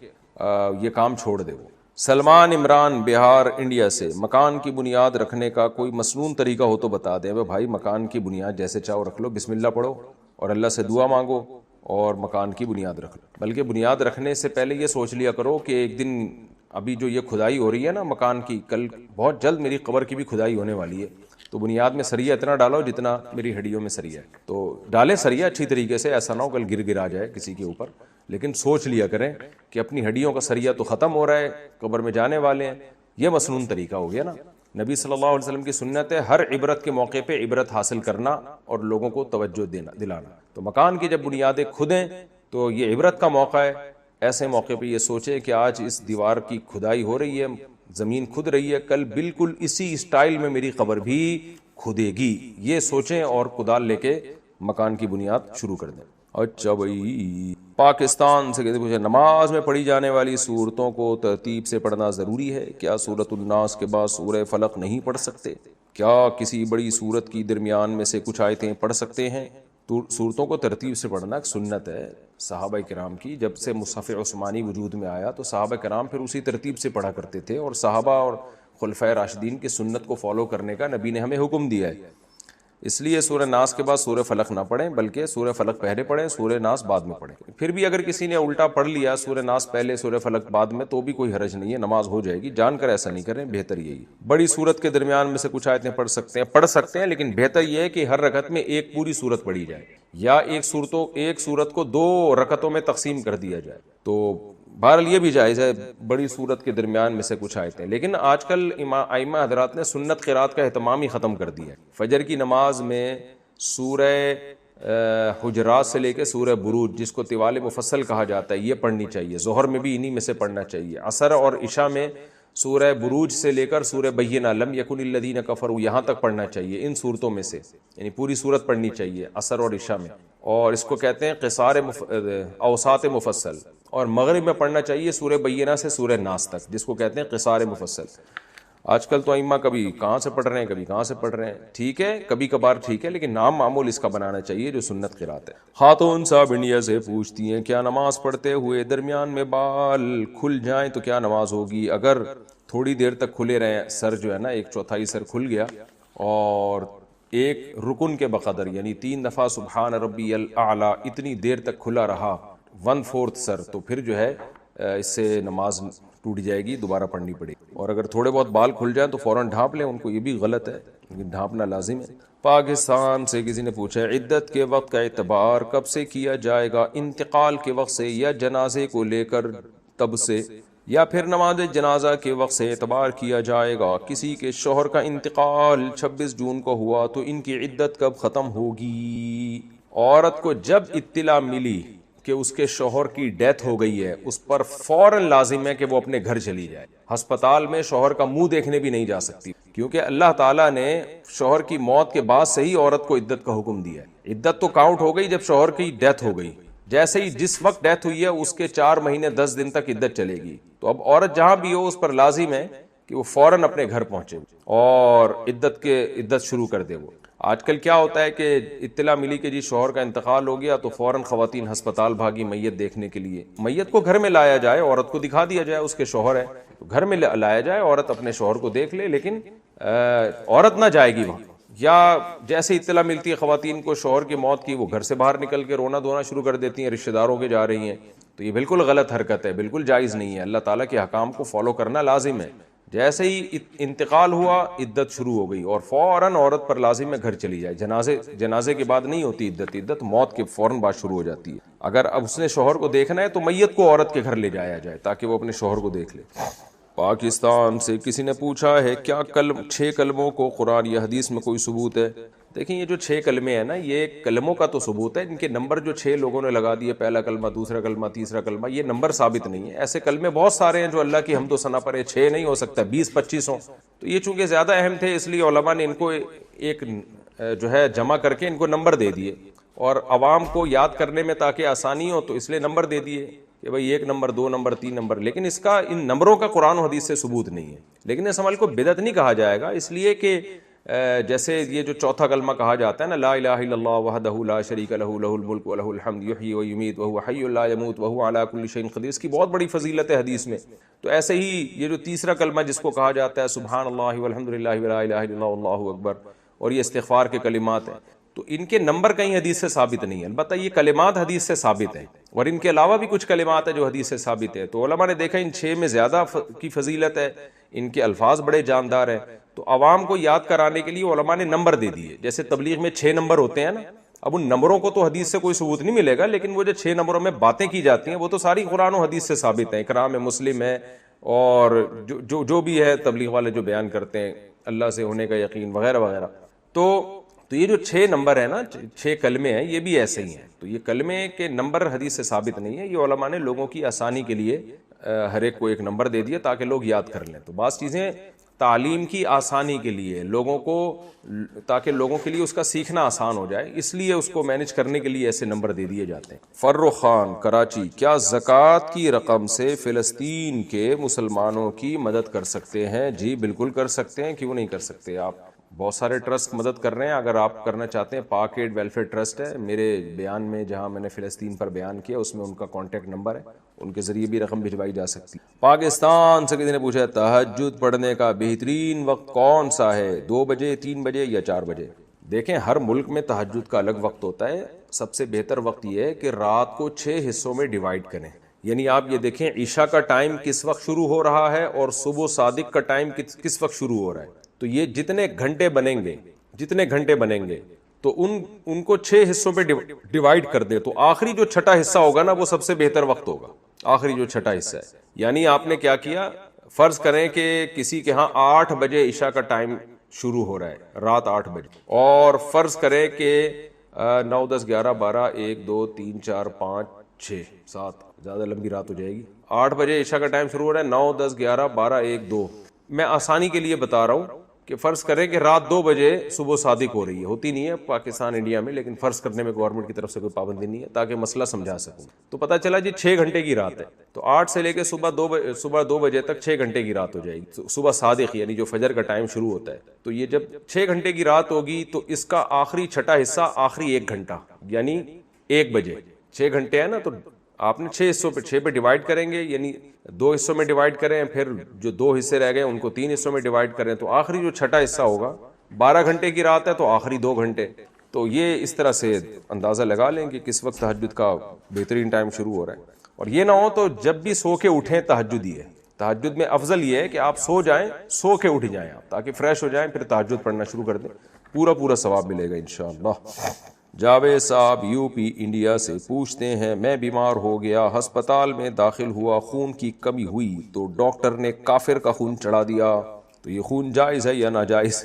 یہ کام چھوڑ دے. وہ سلمان عمران بہار انڈیا سے، مکان کی بنیاد رکھنے کا کوئی مسنون طریقہ ہو تو بتا دیں. بھائی مکان کی بنیاد جیسے چاہو رکھ لو، بسم اللہ پڑھو اور اللہ سے دعا مانگو اور مکان کی بنیاد رکھ لو. بلکہ بنیاد رکھنے سے پہلے یہ سوچ لیا کرو کہ ایک دن ابھی جو یہ کھدائی ہو رہی ہے نا مکان کی، کل بہت جلد میری قبر کی بھی کھدائی ہونے والی ہے، تو بنیاد میں سریا اتنا ڈالو جتنا میری ہڈیوں میں سریا ہے. تو ڈالیں سریا اچھی طریقے سے، ایسا نہ ہو کل گر آ جائے کسی کے اوپر. لیکن سوچ لیا کریں کہ اپنی ہڈیوں کا سریا تو ختم ہو رہا ہے، قبر میں جانے والے ہیں. یہ مسنون طریقہ ہو گیا نا. نبی صلی اللہ علیہ وسلم کی سنت ہے ہر عبرت کے موقع پہ عبرت حاصل کرنا اور لوگوں کو توجہ دلانا. تو مکان کی جب بنیادیں کھدیں تو یہ عبرت کا موقع ہے. ایسے موقع پہ یہ سوچے کہ آج اس دیوار کی کھدائی ہو رہی ہے، زمین کھد رہی ہے، کل بالکل اسی اسٹائل میں میری قبر بھی کھدے گی. یہ سوچیں اور کدال لے کے مکان کی بنیاد شروع کر دیں. اچھا بھائی، پاکستان سے کہتے پوچھے نماز میں پڑھی جانے والی سورتوں کو ترتیب سے پڑھنا ضروری ہے کیا؟ سورۃ الناس کے بعد سورہ فلق نہیں پڑھ سکتے کیا؟ کسی بڑی سورت کی درمیان میں سے کچھ آیتیں پڑھ سکتے ہیں؟ سورتوں کو ترتیب سے پڑھنا ایک سنت ہے صحابہ کرام کی. جب سے مصحف عثمانی وجود میں آیا تو صحابہ کرام پھر اسی ترتیب سے پڑھا کرتے تھے، اور صحابہ اور خلفائے راشدین کی سنت کو فالو کرنے کا نبی نے ہمیں حکم دیا ہے. اس لیے سورہ ناس کے بعد سورہ فلق نہ پڑھیں، بلکہ سورہ فلق پہلے پڑھیں، سورہ ناس بعد میں پڑھیں. پھر بھی اگر کسی نے الٹا پڑھ لیا، سورہ ناس پہلے سورہ فلق بعد میں، تو بھی کوئی حرج نہیں ہے، نماز ہو جائے گی. جان کر ایسا نہیں کریں، بہتر یہی. بڑی سورت کے درمیان میں سے کچھ آیتیں پڑھ سکتے ہیں، لیکن بہتر یہ ہے کہ ہر رکعت میں ایک پوری سورت پڑھی جائے، یا ایک سورت کو 2 رکعتوں میں تقسیم کر دیا جائے. تو بہرحال یہ بھی جائز ہے بڑی سورت کے درمیان میں سے کچھ آیتیں. لیکن آج کل ائمہ حضرات نے سنت قرات کا اہتمام ہی ختم کر دیا ہے. فجر کی نماز میں سورہ حجرات سے لے کے سورہ بروج، جس کو طوال مفصل کہا جاتا ہے، یہ پڑھنی چاہیے. ظہر میں بھی انہی میں سے پڑھنا چاہیے. عصر اور عشاء میں سورہ بروج سے لے کر سورہ بینہ لم یکن الذین کفروا یہاں تک پڑھنا چاہیے. ان صورتوں میں سے یعنی پوری صورت پڑھنی چاہیے عصر اور عشاء میں، اور اس کو کہتے ہیں قصار اوساط مفصل. اور مغرب میں پڑھنا چاہیے سورہ بینہ سے سورہ ناس تک، جس کو کہتے ہیں قصار مفصل. آج کل تو ائمہ کبھی کہاں سے پڑھ رہے ہیں، کبھی کہاں سے پڑھ رہے ہیں. ٹھیک ہے، کبھی کبھار ٹھیک ہے، لیکن نام معمول اس کا بنانا چاہیے جو سنت قرات ہے. خاتون صاحب انڈیا سے پوچھتی ہیں کیا نماز پڑھتے ہوئے درمیان میں بال کھل جائیں تو کیا نماز ہوگی؟ اگر تھوڑی دیر تک کھلے رہیں، سر جو ہے نا 1/4 سر کھل گیا اور ایک رکن کے بقدر یعنی 3 دفعہ سبحان ربی الاعلیٰ اتنی دیر تک کھلا رہا 1/4 سر، تو پھر جو ہے اس سے نماز ٹوٹ جائے گی، دوبارہ پڑھنی پڑے گی. اور اگر تھوڑے بہت بال کھل جائیں تو فوراً ڈھانپ لیں ان کو، یہ بھی غلط ہے لیکن ڈھانپنا لازم ہے. پاکستان سے کسی نے پوچھا عدت کے وقت کا اعتبار کب سے کیا جائے گا؟ انتقال کے وقت سے، یا جنازے کو لے کر تب سے، یا پھر نماز جنازہ کے وقت سے اعتبار کیا جائے گا؟ کسی کے شوہر کا انتقال 26 جون کو ہوا تو ان کی عدت کب ختم ہوگی؟ عورت کو جب اطلاع ملی کہ اس کے شوہر کی ڈیتھ ہو گئی ہے، اس پر فوراً لازم ہے کہ وہ اپنے گھر چلی جائے. ہسپتال میں شوہر کا منہ دیکھنے بھی نہیں جا سکتی، کیونکہ اللہ تعالیٰ نے شوہر کی موت کے بعد سے ہی عورت کو عدت کا حکم دیا ہے. عدت تو کاؤنٹ ہو گئی جب شوہر کی ڈیتھ ہو گئی. جیسے ہی جس وقت ڈیتھ ہوئی ہے اس کے 4 مہینے 10 دن تک عدت چلے گی. تو اب عورت جہاں بھی ہو اس پر لازم ہے کہ وہ فوراً اپنے گھر پہنچے اور عدت شروع کر دے. وہ آج کل کیا ہوتا ہے کہ اطلاع ملی کہ جی شوہر کا انتقال ہو گیا تو فوراً خواتین ہسپتال بھاگی میت دیکھنے کے لیے. میت کو گھر میں لایا جائے, عورت کو دکھا دیا جائے اس کے شوہر ہے, تو گھر میں لایا جائے, عورت اپنے شوہر کو دیکھ لے, لیکن عورت نہ جائے گی وہاں. یا جیسے اطلاع ملتی ہے خواتین کو شوہر کی موت کی, وہ گھر سے باہر نکل کے رونا دھونا شروع کر دیتی ہیں, رشتہ داروں کے جا رہی ہیں. تو یہ بالکل غلط حرکت ہے, بالکل جائز نہیں ہے. اللہ تعالیٰ کے احکام کو فالو کرنا لازم ہے. جیسے ہی انتقال ہوا عدت شروع ہو گئی اور فوراً عورت پر لازم ہے گھر چلی جائے. جنازے کے بعد نہیں ہوتی عدت موت کے فوراً بعد شروع ہو جاتی ہے. اگر اب اس نے شوہر کو دیکھنا ہے تو میت کو عورت کے گھر لے جایا جائے تاکہ وہ اپنے شوہر کو دیکھ لے. پاکستان سے کسی نے پوچھا ہے کیا 6 کلموں کو قرآن یا حدیث میں کوئی ثبوت ہے؟ دیکھیں یہ جو 6 کلمے ہیں نا, یہ کلموں کا تو ثبوت ہے. ان کے نمبر جو 6 لوگوں نے لگا دیے, پہلا کلمہ, دوسرا کلمہ, تیسرا کلمہ, یہ نمبر ثابت نہیں ہے. ایسے کلمے بہت سارے ہیں جو اللہ کی حمد و ثنا پر ہے, 6 نہیں ہو سکتا, 20-25 ہوں. تو یہ چونکہ زیادہ اہم تھے اس لیے علماء نے ان کو ایک جو ہے جمع کر کے ان کو نمبر دے دیے, اور عوام کو یاد کرنے میں تاکہ آسانی ہو تو اس لیے نمبر دے دیے کہ بھائی 1 نمبر, 2 نمبر, 3 نمبر. لیکن اس کا ان نمبروں کا قرآن و حدیث سے ثبوت نہیں ہے. لیکن اس عمل کو بدعت نہیں کہا جائے گا, اس لیے کہ جیسے یہ جو چوتھا کلمہ کہا جاتا ہے نا, لا الہ الا اللہ وحدہ لا شریک لہ لہ الملک ولہ الحمد یحیی و یمیت وہو حی لا یموت وہو علی کل شیء قدیر, اس کی بہت بڑی فضیلت ہے حدیث میں. تو ایسے ہی یہ جو تیسرا کلمہ جس کو کہا جاتا ہے سبحان اللہ والحمد للہ ولا الہ الا اللہ واللہ اکبر, اور یہ استغفار کے کلمات ہیں, تو ان کے نمبر کہیں حدیث سے ثابت نہیں ہے. البتہ یہ کلمات حدیث سے ثابت ہیں, اور ان کے علاوہ بھی کچھ کلمات ہیں جو حدیث سے ثابت ہے. تو علماء نے دیکھا ان 6 میں زیادہ کی فضیلت ہے, ان کے الفاظ بڑے جاندار ہیں. تو عوام کو یاد کرانے کے لیے علماء نے نمبر دے دیے. جیسے تبلیغ میں 6 نمبر ہوتے ہیں نا, اب ان نمبروں کو تو حدیث سے کوئی ثبوت نہیں ملے گا, لیکن وہ جو 6 نمبروں میں باتیں کی جاتی ہیں وہ تو ساری قرآن و حدیث سے ثابت ہیں. اقرام مسلم ہے, اور جو بھی ہے تبلیغ والے جو بیان کرتے ہیں اللہ سے ہونے کا یقین وغیرہ وغیرہ. تو یہ جو 6 نمبر ہیں نا, 6 کلمے ہیں, یہ بھی ایسے ہی ہیں. تو یہ کلمے کے نمبر حدیث سے ثابت نہیں ہے, یہ علماء نے لوگوں کی آسانی کے لیے ہر ایک کو ایک نمبر دے دیا تاکہ لوگ یاد کر لیں. تو بعض چیزیں تعلیم کی آسانی کے لیے لوگوں کو, تاکہ لوگوں کے لیے اس کا سیکھنا آسان ہو جائے, اس لیے اس کو مینج کرنے کے لیے ایسے نمبر دے دیے جاتے ہیں. فرخ خان کراچی, کیا زکوٰۃ کی رقم سے فلسطین کے مسلمانوں کی مدد کر سکتے ہیں؟ جی بالکل کر سکتے ہیں, کیوں نہیں کر سکتے. آپ بہت سارے ٹرسٹ مدد کر رہے ہیں, اگر آپ کرنا چاہتے ہیں پاک ایڈ ویلفیئر ٹرسٹ ہے میرے بیان میں, جہاں میں نے فلسطین پر بیان کیا اس میں ان کا کانٹیکٹ نمبر ہے, ان کے ذریعے بھی رقم بھجوائی جا سکتی. پاکستان سے کسی نے پوچھا تہجد پڑھنے کا بہترین وقت کون سا ہے, 2 بجے, 3 بجے یا 4 بجے؟ دیکھیں ہر ملک میں تہجد کا الگ وقت ہوتا ہے. سب سے بہتر وقت یہ ہے کہ رات کو 6 حصوں میں ڈیوائڈ کریں. یعنی آپ یہ دیکھیں عشاء کا ٹائم کس وقت شروع ہو رہا ہے اور صبح صادق کا ٹائم کس وقت شروع ہو رہا ہے. تو یہ جتنے گھنٹے بنیں گے تو ان کو 6 حصوں پہ ڈیوائڈ کر دے, تو آخری جو چھٹا حصہ ہوگا نا وہ سب سے بہتر وقت ہوگا. آخری جو چھٹا حصہ ہے, یعنی آپ نے کیا کیا, فرض کریں کہ کسی کے ہاں 8 بجے عشاء کا ٹائم شروع ہو رہا ہے, رات 8 بجے, اور فرض کریں کہ 9, 10, 11, 12, 1, 2, 3, 4, 5, 6, 7, زیادہ لمبی رات ہو جائے گی. 8 بجے عشاء کا ٹائم شروع ہو رہا ہے, 9, 10, 11, 12, 1, 2. میں آسانی کے لیے بتا رہا ہوں کہ فرض کریں کہ رات 2 بجے صبح صادق ہو رہی ہے, ہوتی نہیں ہے پاکستان انڈیا میں, لیکن فرض کرنے میں گورنمنٹ کی طرف سے کوئی پابندی نہیں ہے تاکہ مسئلہ سمجھا سکوں. تو پتہ چلا جی 6 گھنٹے کی رات ہے, تو 8 سے لے کے صبح 2 بجے تک 6 گھنٹے کی رات ہو جائے گی. صبح صادق یعنی جو فجر کا ٹائم شروع ہوتا ہے, تو یہ جب 6 گھنٹے کی رات ہوگی تو اس کا آخری چھٹا حصہ آخری 1 گھنٹہ یعنی 1 بجے. 6 گھنٹے ہیں نا, تو آپ نے 6 حصوں پہ 6 پہ ڈیوائڈ کریں گے, یعنی 2 حصوں میں ڈیوائڈ کریں, پھر جو 2 حصے رہ گئے ان کو 3 حصوں میں ڈیوائڈ کریں, تو آخری جو چھٹا حصہ ہوگا 12 گھنٹے کی رات ہے تو آخری 2 گھنٹے. تو یہ اس طرح سے اندازہ لگا لیں کہ کس وقت تہجد کا بہترین ٹائم شروع ہو رہا ہے. اور یہ نہ ہو تو جب بھی سو کے اٹھیں تہجد ہی ہے. تہجد میں افضل یہ ہے کہ آپ سو جائیں, سو کے اٹھ جائیں آپ, تاکہ فریش ہو جائیں, پھر تہجد پڑھنا شروع کر دیں, پورا ثواب ملے گا انشاءاللہ. جاوید صاحب یو پی انڈیا سے پوچھتے ہیں, میں بیمار ہو گیا, ہسپتال میں داخل ہوا, خون کی کمی ہوئی تو ڈاکٹر نے کافر کا خون چڑھا دیا, تو یہ خون جائز ہے یا ناجائز؟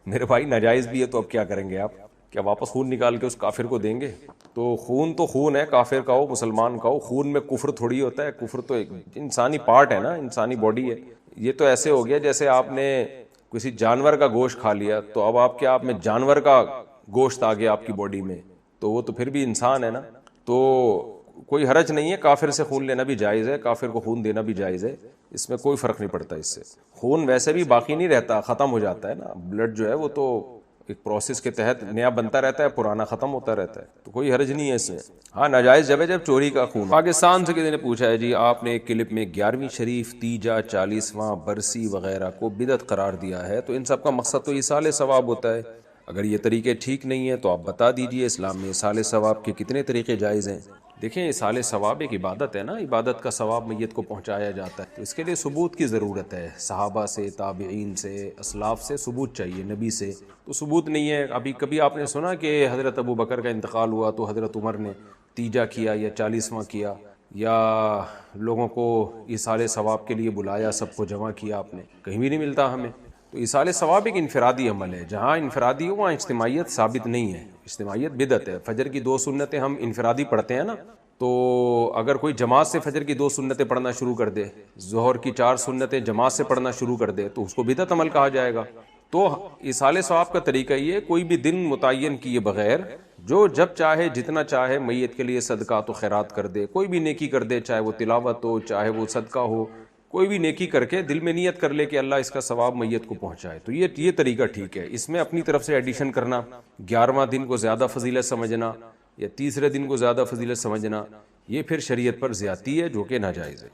میرے بھائی ناجائز بھی ہے تو اب کیا کریں گے آپ, کیا واپس خون نکال کے اس کافر کو دیں گے؟ تو خون ہے, کافر کا ہو مسلمان کا ہو, خون میں کفر تھوڑی ہوتا ہے. کفر تو ایک انسانی پارٹ ہے نا, انسانی باڈی ہے. یہ تو ایسے ہو گیا جیسے آپ نے کسی جانور کا گوشت کھا لیا, تو اب آپ میں جانور کا گوشت آ گیا آپ کی باڈی میں, تو وہ تو پھر بھی انسان ہے نا. تو کوئی حرج نہیں ہے، کافر سے خون لینا بھی جائز ہے، کافر کو خون دینا بھی جائز ہے، اس میں کوئی فرق نہیں پڑتا اس سے۔ خون ویسے بھی باقی نہیں رہتا، ختم ہو جاتا ہے نا، بلڈ جو ہے وہ تو ایک پروسیس کے تحت نیا بنتا رہتا ہے، پرانا ختم ہوتا رہتا ہے، تو کوئی حرج نہیں ہے اس میں۔ ہاں ناجائز جب ہے جب چوری کا خون۔ پاکستان سے کسی نے پوچھا ہے جی آپ نے ایک کلپ میں 11ویں شریف، تیجا، 40واں برسی وغیرہ کو بدعت قرار دیا ہے، تو ان سب کا مقصد تو ایصال ثواب ہوتا ہے، اگر یہ طریقے ٹھیک نہیں ہیں تو آپ بتا دیجئے اسلام میں ایصال ثواب کے کتنے طریقے جائز ہیں۔ دیکھیں ایصال ثواب ایک عبادت ہے نا، عبادت کا ثواب میت کو پہنچایا جاتا ہے، تو اس کے لیے ثبوت کی ضرورت ہے، صحابہ سے، تابعین سے، اسلاف سے ثبوت چاہیے، نبی سے تو ثبوت نہیں ہے۔ ابھی کبھی آپ نے سنا کہ حضرت ابو بکر کا انتقال ہوا تو حضرت عمر نے تیجا کیا یا 40واں کیا، یا لوگوں کو ایصال ثواب کے لیے بلایا، سب کو جمع کیا آپ نے؟ کہیں بھی نہیں ملتا ہمیں۔ تو ایصال ثواب ایک انفرادی عمل ہے، جہاں انفرادی ہو وہاں اجتماعیت ثابت نہیں ہے، اجتماعیت بدعت ہے۔ فجر کی 2 سنتیں ہم انفرادی پڑھتے ہیں نا، تو اگر کوئی جماعت سے فجر کی 2 سنتیں پڑھنا شروع کر دے، ظہر کی 4 سنتیں جماعت سے پڑھنا شروع کر دے، تو اس کو بدعت عمل کہا جائے گا۔ تو ایصال ثواب کا طریقہ یہ، کوئی بھی دن متعین کیے بغیر جو جب چاہے جتنا چاہے میت کے لیے صدقات و خیرات کر دے، کوئی بھی نیکی کر دے، چاہے وہ تلاوت ہو، چاہے وہ صدقہ ہو، کوئی بھی نیکی کر کے دل میں نیت کر لے کہ اللہ اس کا ثواب میت کو پہنچائے، تو یہ طریقہ ٹھیک ہے۔ اس میں اپنی طرف سے ایڈیشن کرنا، 11واں دن کو زیادہ فضیلت سمجھنا یا تیسرے دن کو زیادہ فضیلت سمجھنا، یہ پھر شریعت پر زیادتی ہے جو کہ ناجائز ہے۔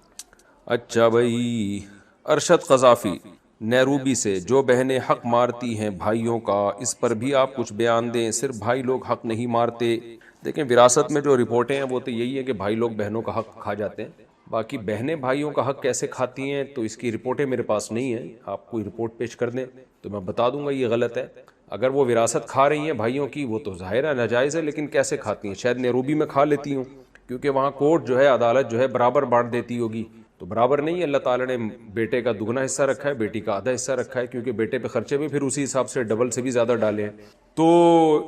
اچھا بھائی، ارشد قذافی نیروبی سے، جو بہنیں حق مارتی ہیں بھائیوں کا، اس پر بھی آپ کچھ بیان دیں، صرف بھائی لوگ حق نہیں مارتے۔ دیکھیں وراثت میں جو رپورٹیں ہیں وہ تو یہی ہے کہ بھائی لوگ بہنوں کا حق کھا جاتے ہیں، باقی بہنیں بھائیوں کا حق کیسے کھاتی ہیں تو اس کی رپورٹیں میرے پاس نہیں ہیں، آپ کوئی رپورٹ پیش کر دیں تو میں بتا دوں گا یہ غلط ہے۔ اگر وہ وراثت کھا رہی ہیں بھائیوں کی وہ تو ظاہر ہے ناجائز ہے، لیکن کیسے کھاتی ہیں؟ شاید نیروبی میں کھا لیتی ہوں، کیونکہ وہاں کورٹ جو ہے، عدالت جو ہے برابر بانٹ دیتی ہوگی، تو برابر نہیں ہے۔ اللہ تعالیٰ نے بیٹے کا دگنا حصہ رکھا ہے، بیٹی کا آدھا حصہ رکھا ہے، کیونکہ بیٹے پہ خرچے بھی پھر اسی حساب سے ڈبل سے بھی زیادہ ڈالے ہیں، تو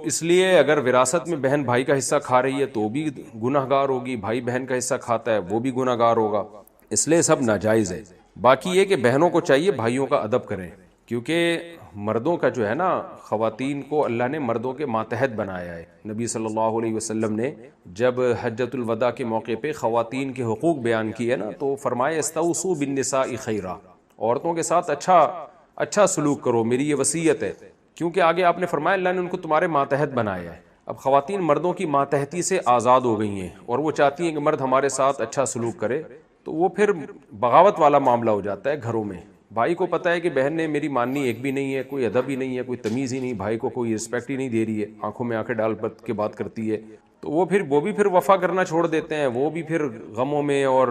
اس لیے اگر وراثت میں بہن بھائی کا حصہ کھا رہی ہے تو بھی گناہ گار ہوگی، بھائی بہن کا حصہ کھاتا ہے وہ بھی گناہ گار ہوگا، اس لیے سب ناجائز ہے۔ باقی یہ کہ بہنوں کو چاہیے بھائیوں کا ادب کریں، کیونکہ مردوں کا جو ہے نا، خواتین کو اللہ نے مردوں کے ماتحت بنایا ہے۔ نبی صلی اللہ علیہ وسلم نے جب حجۃ الوداع کے موقع پہ خواتین کے حقوق بیان کیے نا، تو فرمایا استوصوا بالنساء خیرا، عورتوں کے ساتھ اچھا سلوک کرو، میری یہ وصیت ہے، کیونکہ آگے آپ نے فرمایا اللہ نے ان کو تمہارے ماتحت بنایا ہے۔ اب خواتین مردوں کی ماتحتی سے آزاد ہو گئی ہیں اور وہ چاہتی ہیں کہ مرد ہمارے ساتھ اچھا سلوک کرے، تو وہ پھر بغاوت والا معاملہ ہو جاتا ہے گھروں میں۔ بھائی کو پتہ ہے کہ بہن نے میری ماننی ایک بھی نہیں ہے، کوئی ادب ہی نہیں ہے، کوئی تمیز ہی نہیں، بھائی کو کوئی رسپیکٹ ہی نہیں دے رہی ہے، آنکھوں میں آنکھیں ڈال کے بات کرتی ہے، تو وہ بھی پھر وفا کرنا چھوڑ دیتے ہیں، وہ بھی پھر غموں میں اور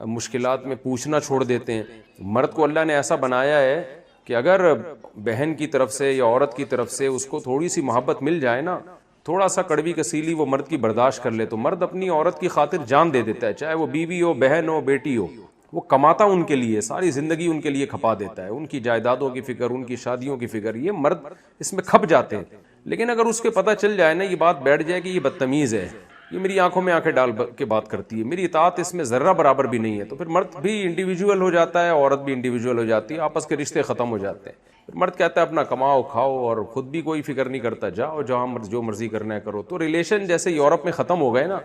مشکلات میں پوچھنا چھوڑ دیتے ہیں۔ مرد کو اللہ نے ایسا بنایا ہے کہ اگر بہن کی طرف سے یا عورت کی طرف سے اس کو تھوڑی سی محبت مل جائے نا، تھوڑا سا کڑوی کسیلی وہ مرد کی برداشت کر لے، تو مرد اپنی عورت کی خاطر جان دے دیتا ہے، چاہے وہ بیوی ہو، بہن ہو، بیٹی ہو، وہ کماتا ان کے لیے، ساری زندگی ان کے لیے کھپا دیتا ہے، ان کی جائیدادوں کی فکر، ان کی شادیوں کی فکر، یہ مرد اس میں کھپ جاتے ہیں۔ لیکن اگر اس کے پتہ چل جائے نا، یہ بات بیٹھ جائے کہ یہ بدتمیز ہے، یہ میری آنکھوں میں آنکھیں ڈال کے بات کرتی ہے، میری اطاعت اس میں ذرہ برابر بھی نہیں ہے، تو پھر مرد بھی انڈیویجول ہو جاتا ہے، عورت بھی انڈیویجول ہو جاتی ہے، آپس کے رشتے ختم ہو جاتے ہیں۔ پھر مرد کہتا ہے اپنا کماؤ کھاؤ اور خود بھی کوئی فکر نہیں کرتا، جاؤ جہاں جو مرضی کرنا ہے کرو۔ تو ریلیشن جیسے یورپ میں ختم ہو گئے نا،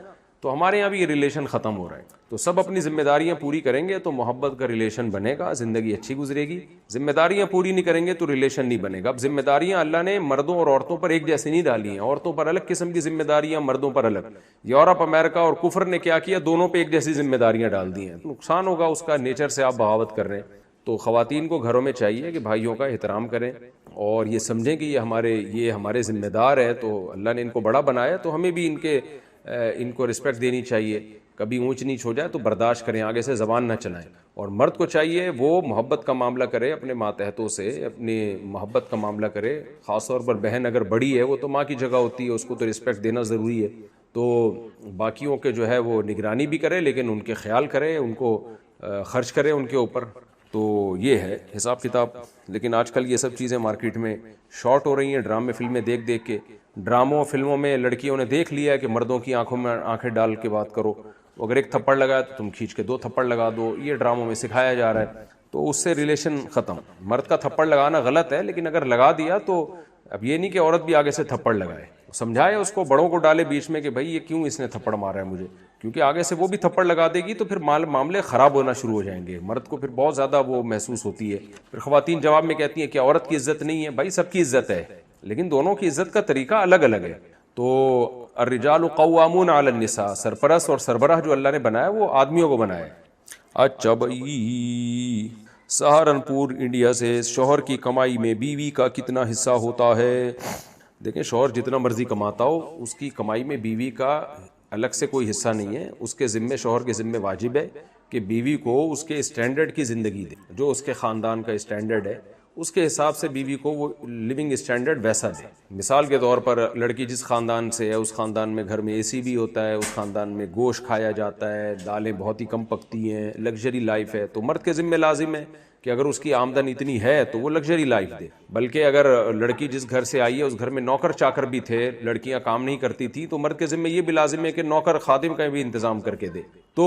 تو ہمارے یہاں بھی یہ ریلیشن ختم ہو رہا ہے۔ تو سب اپنی ذمہ داریاں پوری کریں گے تو محبت کا ریلیشن بنے گا، زندگی اچھی گزرے گی۔ ذمہ داریاں پوری نہیں کریں گے تو ریلیشن نہیں بنے گا۔ اب ذمہ داریاں اللہ نے مردوں اور عورتوں پر ایک جیسی نہیں ڈالی ہیں، عورتوں پر الگ قسم کی ذمہ داریاں، مردوں پر الگ۔ یورپ، امریکہ اور کفر نے کیا کیا، دونوں پہ ایک جیسی ذمہ داریاں ڈال دی ہیں، نقصان ہوگا اس کا، نیچر سے آپ بغاوت کر رہے ہیں۔ تو خواتین کو گھروں میں چاہیے کہ بھائیوں کا احترام کریں اور یہ سمجھیں کہ یہ ہمارے ذمہ دار ہیں، تو اللہ نے ان کو بڑا بنایا، تو ہمیں بھی ان کو رسپیکٹ دینی چاہیے۔ کبھی اونچ نیچ ہو جائے تو برداشت کریں، آگے سے زبان نہ چلائیں۔ اور مرد کو چاہیے وہ محبت کا معاملہ کرے، اپنے ماتحتوں سے اپنی محبت کا معاملہ کرے، خاص طور پر بہن اگر بڑی ہے وہ تو ماں کی جگہ ہوتی ہے، اس کو تو رسپیکٹ دینا ضروری ہے۔ تو باقیوں کے جو ہے وہ نگرانی بھی کرے، لیکن ان کے خیال کرے، ان کو خرچ کرے ان کے اوپر۔ تو یہ ہے حساب کتاب۔ لیکن آج کل یہ سب چیزیں مارکیٹ میں شارٹ ہو رہی ہیں، ڈرامے فلمیں دیکھ کے۔ ڈراموں فلموں میں لڑکیوں نے دیکھ لیا ہے کہ مردوں کی آنکھوں میں آنکھیں ڈال کے بات کرو، اگر ایک تھپڑ لگایا تو تم کھینچ کے 2 تھپڑ لگا دو، یہ ڈراموں میں سکھایا جا رہا ہے، تو اس سے ریلیشن ختم۔ مرد کا تھپڑ لگانا غلط ہے، لیکن اگر لگا دیا تو اب یہ نہیں کہ عورت بھی آگے سے تھپڑ لگائے، سمجھائے اس کو، بڑوں کو ڈالے بیچ میں کہ بھائی یہ کیوں اس نے تھپڑ مارا ہے مجھے، کیونکہ آگے سے وہ بھی تھپڑ لگا دے گی تو پھر معاملے خراب ہونا شروع ہو جائیں گے، مرد کو پھر بہت زیادہ وہ محسوس ہوتی ہے۔ پھر خواتین جواب میں کہتی ہیں کہ عورت کی عزت نہیں ہے، بھائی سب کی عزت ہے، لیکن دونوں کی عزت کا طریقہ الگ الگ ہے۔ تو الرجال قوامون علی النساء، سرپرست اور سربراہ جو اللہ نے بنایا وہ آدمیوں کو بنایا ہے۔ اچھا بھائی، سہارنپور انڈیا سے، شوہر کی کمائی میں بیوی کا کتنا حصہ ہوتا ہے؟ دیکھیں شوہر جتنا مرضی کماتا ہو، اس کی کمائی میں بیوی کا الگ سے کوئی حصہ نہیں ہے۔ اس کے ذمے، شوہر کے ذمے واجب ہے کہ بیوی کو اس کے اسٹینڈرڈ کی زندگی دے، جو اس کے خاندان کا اسٹینڈرڈ ہے اس کے حساب سے بیوی کو وہ لیونگ اسٹینڈرڈ ویسا دے۔ مثال کے طور پر لڑکی جس خاندان سے ہے اس خاندان میں گھر میں اے سی بھی ہوتا ہے، اس خاندان میں گوشت کھایا جاتا ہے، دالیں بہت ہی کم پکتی ہیں، لگژری لائف ہے، تو مرد کے ذمہ لازم ہے کہ اگر اس کی آمدن اتنی ہے تو وہ لگژری لائف دے۔ بلکہ اگر لڑکی جس گھر سے آئی ہے اس گھر میں نوکر چاکر بھی تھے، لڑکیاں کام نہیں کرتی تھی، تو مرد کے ذمہ یہ بھی لازم ہے کہ نوکر خادم کا بھی انتظام کر کے دے۔ تو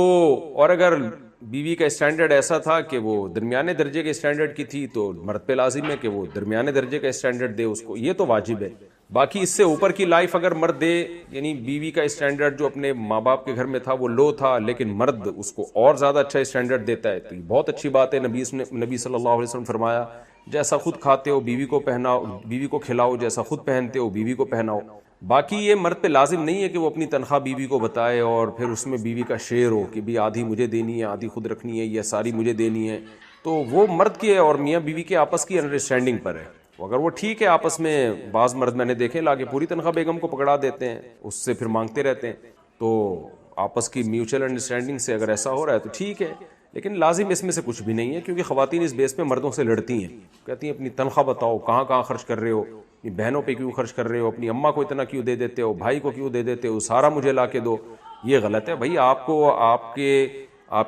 اور اگر بیوی کا اسٹینڈرڈ ایسا تھا کہ وہ درمیانے درجے کے اسٹینڈرڈ کی تھی تو مرد پہ لازم ہے کہ وہ درمیانے درجے کا اسٹینڈرڈ دے اس کو، یہ تو واجب ہے۔ باقی اس سے اوپر کی لائف اگر مرد دے، یعنی بیوی کا اسٹینڈرڈ جو اپنے ماں باپ کے گھر میں تھا وہ لو تھا، لیکن مرد اس کو اور زیادہ اچھا اسٹینڈرڈ دیتا ہے، تو یہ بہت اچھی بات ہے۔ نبی صلی اللہ علیہ وسلم فرمایا جیسا خود کھاتے ہو بیوی کو پہناؤ، بیوی کو کھلاؤ، جیسا خود پہنتے ہو بیوی کو پہناؤ۔ باقی یہ مرد پہ لازم نہیں ہے کہ وہ اپنی تنخواہ بیوی کو بتائے اور پھر اس میں بیوی کا شیئر ہو کہ بھی آدھی مجھے دینی ہے، آدھی خود رکھنی ہے، یا ساری مجھے دینی ہے۔ تو وہ مرد کے اور میاں بیوی کے آپس کی انڈرسٹینڈنگ پر ہے۔ اگر وہ ٹھیک ہے آپس میں، بعض مرد میں نے دیکھے لا کے پوری تنخواہ بیگم کو پکڑا دیتے ہیں، اس سے پھر مانگتے رہتے ہیں، تو آپس کی میوچل انڈرسٹینڈنگ سے اگر ایسا ہو رہا ہے تو ٹھیک ہے، لیکن لازم اس میں سے کچھ بھی نہیں ہے، کیونکہ خواتین اس بیس پہ مردوں سے لڑتی ہیں، کہتی ہیں اپنی تنخواہ بتاؤ کہاں کہاں خرچ کر رہے ہو، اپنی بہنوں پہ کیوں خرچ کر رہے ہو، اپنی اماں کو اتنا کیوں دے دیتے ہو، بھائی کو کیوں دے دیتے ہو، سارا مجھے لا کے دو۔ یہ غلط ہے بھائی، آپ کو آپ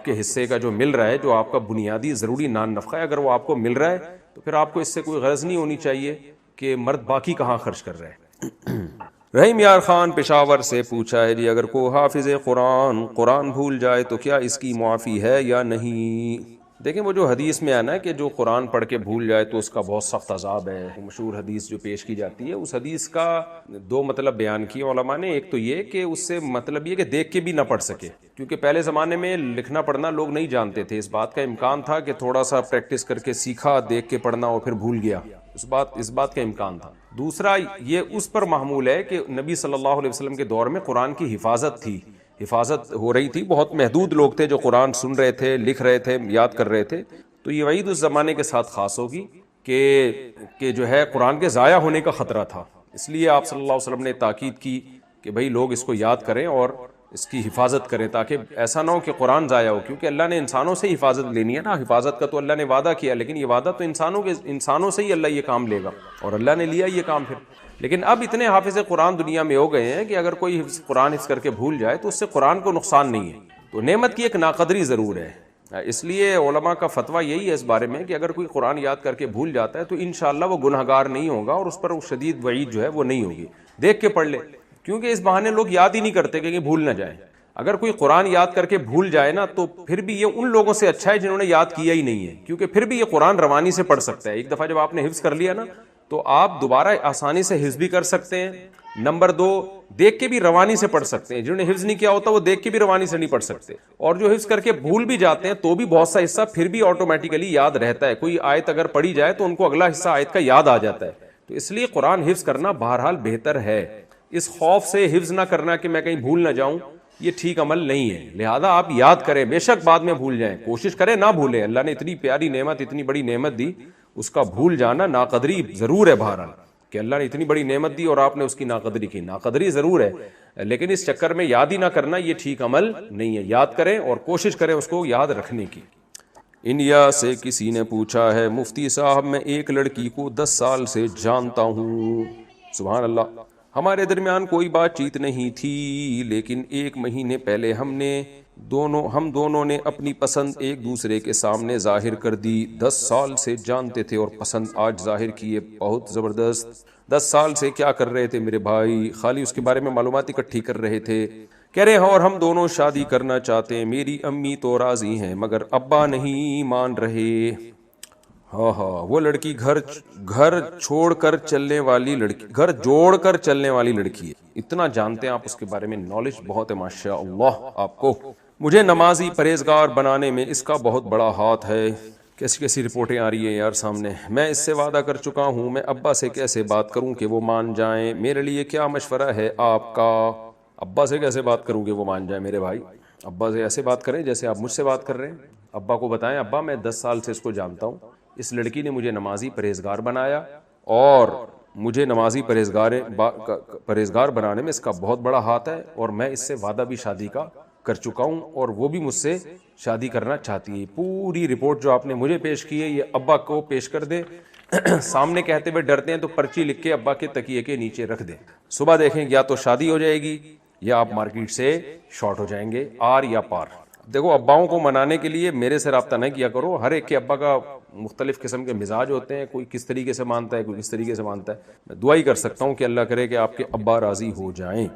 کے حصے کا جو مل رہا ہے، جو آپ کا بنیادی ضروری نان نفقہ ہے، اگر وہ آپ کو مل رہا ہے تو پھر آپ کو اس سے کوئی غرض نہیں ہونی چاہیے کہ مرد باقی کہاں خرچ کر رہا ہے۔ رحیم یار خان پشاور سے پوچھا ہے جی، اگر کوئی حافظ قرآن بھول جائے تو کیا اس کی معافی ہے یا نہیں؟ دیکھیں وہ جو حدیث میں آنا ہے کہ جو قرآن پڑھ کے بھول جائے تو اس کا بہت سخت عذاب ہے، مشہور حدیث جو پیش کی جاتی ہے، اس حدیث کا دو مطلب بیان کیے علماء نے۔ ایک تو یہ کہ اس سے مطلب یہ کہ دیکھ کے بھی نہ پڑھ سکے، کیونکہ پہلے زمانے میں لکھنا پڑھنا لوگ نہیں جانتے تھے، اس بات کا امکان تھا کہ تھوڑا سا پریکٹس کر کے سیکھا، دیکھ کے پڑھنا اور پھر بھول گیا، اس بات کا امکان تھا۔ دوسرا یہ اس پر محمول ہے کہ نبی صلی اللہ علیہ وسلم کے دور میں قرآن کی حفاظت تھی، حفاظت ہو رہی تھی، بہت محدود لوگ تھے جو قرآن سن رہے تھے، لکھ رہے تھے، یاد کر رہے تھے، تو یہ وعید اس زمانے کے ساتھ خاص ہوگی کہ جو ہے قرآن کے ضائع ہونے کا خطرہ تھا۔ اس لیے آپ صلی اللہ علیہ وسلم نے تاکید کی کہ بھئی لوگ اس کو یاد کریں اور اس کی حفاظت کریں، تاکہ ایسا نہ ہو کہ قرآن ضائع ہو، کیونکہ اللہ نے انسانوں سے حفاظت لینی ہے نا، حفاظت کا تو اللہ نے وعدہ کیا، لیکن یہ وعدہ تو انسانوں سے ہی اللہ یہ کام لے گا، اور اللہ نے لیا یہ کام پھر۔ لیکن اب اتنے حافظ قرآن دنیا میں ہو گئے ہیں کہ اگر کوئی قرآن حفظ کر کے بھول جائے تو اس سے قرآن کو نقصان نہیں ہے، تو نعمت کی ایک ناقدری ضرور ہے۔ اس لیے علماء کا فتویٰ یہی ہے اس بارے میں کہ اگر کوئی قرآن یاد کر کے بھول جاتا ہے تو انشاءاللہ وہ گنہگار نہیں ہوگا، اور اس پر وہ شدید وعید جو ہے وہ نہیں ہوگی، دیکھ کے پڑھ لے، کیونکہ اس بہانے لوگ یاد ہی نہیں کرتے کہ بھول نہ جائے۔ اگر کوئی قرآن یاد کر کے بھول جائے نا تو پھر بھی یہ ان لوگوں سے اچھا ہے جنہوں نے یاد کیا ہی نہیں ہے، کیونکہ پھر بھی یہ قرآن روانی سے پڑھ سکتا ہے۔ ایک دفعہ جب آپ نے حفظ کر لیا نا تو آپ دوبارہ آسانی سے حفظ بھی کر سکتے ہیں، نمبر دو دیکھ کے بھی روانی سے پڑھ سکتے ہیں۔ جنہوں نے حفظ نہیں کیا ہوتا وہ دیکھ کے بھی روانی سے نہیں پڑھ سکتے، اور جو حفظ کر کے بھول بھی جاتے ہیں تو بھی بہت سا حصہ پھر بھی آٹومیٹیکلی یاد رہتا ہے۔ کوئی آیت اگر پڑھی جائے تو ان کو اگلا حصہ آیت کا یاد آ جاتا ہے، تو اس لیے قرآن حفظ کرنا بہرحال بہتر ہے۔ اس خوف سے حفظ نہ کرنا کہ میں کہیں بھول نہ جاؤں، یہ ٹھیک عمل نہیں ہے، لہذا آپ یاد کریں، بے شک بعد میں بھول جائیں، کوشش کریں نہ بھولیں۔ اللہ نے اتنی پیاری نعمت، اتنی بڑی نعمت دی، اس کا بھول جانا ناقدری ضرور ہے بہرحال، کہ اللہ نے اتنی بڑی نعمت دی اور آپ نے اس کی ناقدری کی، ناقدری ضرور ہے، لیکن اس چکر میں یاد ہی نہ کرنا یہ ٹھیک عمل نہیں ہے۔ یاد کریں اور کوشش کریں اس کو یاد رکھنے کی۔ انڈیا سے کسی نے پوچھا ہے، مفتی صاحب میں ایک لڑکی کو 10 سال سے جانتا ہوں، سبحان اللہ، ہمارے درمیان کوئی بات چیت نہیں تھی، لیکن 1 مہینے پہلے ہم دونوں نے اپنی پسند ایک دوسرے کے سامنے ظاہر کر دی۔ 10 سال سے جانتے تھے اور پسند آج ظاہر کیے، بہت زبردست۔ 10 سال سے کیا کر رہے تھے میرے بھائی؟ خالی اس کے بارے میں معلومات اکٹھی کر رہے تھے، کہہ رہے ہیں اور ہم دونوں شادی کرنا چاہتے ہیں، میری امی تو راضی ہیں مگر ابا نہیں مان رہے۔ ہاں ہاں، وہ لڑکی گھر چھوڑ کر چلنے والی لڑکی، گھر جوڑ کر چلنے والی لڑکی ہے. اتنا جانتے ہیں آپ اس کے بارے میں، نالج بہت ہے ماشاء اللہ آپ کو. مجھے نمازی پرہیزگار بنانے میں اس کا بہت بڑا ہاتھ ہے. کیسی کیسی رپورٹیں آ رہی ہیں یار سامنے. میں اس سے وعدہ کر چکا ہوں، میں ابا سے کیسے بات کروں کہ وہ مان جائیں؟ میرے لیے کیا مشورہ ہے آپ کا؟ ابا سے کیسے بات کروں کہ وہ مان جائیں میرے بھائی؟ ابا سے ایسے بات کریں جیسے آپ مجھ سے بات کر رہے ہیں. ابا کو بتائیں، ابا میں 10 سال سے اس کو جانتا ہوں، اس لڑکی نے مجھے نمازی پرہیزگار بنایا، اور مجھے نمازی پرہیزگار بنانے میں اس کا بہت بڑا ہاتھ ہے، اور میں اس سے وعدہ بھی شادی کا کر چکا ہوں، اور وہ بھی مجھ سے شادی کرنا چاہتی ہے. پوری رپورٹ جو آپ نے مجھے پیش کی ہے یہ ابا کو پیش کر دے. سامنے کہتے ہوئے ڈرتے ہیں تو پرچی لکھ کے ابا کے تکیے کے نیچے رکھ دیں. صبح دیکھیں یا تو شادی ہو جائے گی یا آپ مارکیٹ سے شارٹ ہو جائیں گے، آر یا پار. دیکھو، اباؤں کو منانے کے لیے میرے سے رابطہ نہیں کیا کرو. ہر ایک کے ابا کا مختلف قسم کے مزاج ہوتے ہیں، کوئی کس طریقے سے مانتا ہے، کوئی کس طریقے سے مانتا ہے. میں دعا ہی کر سکتا ہوں کہ اللہ کرے کہ آپ کے ابا راضی ہو جائیں.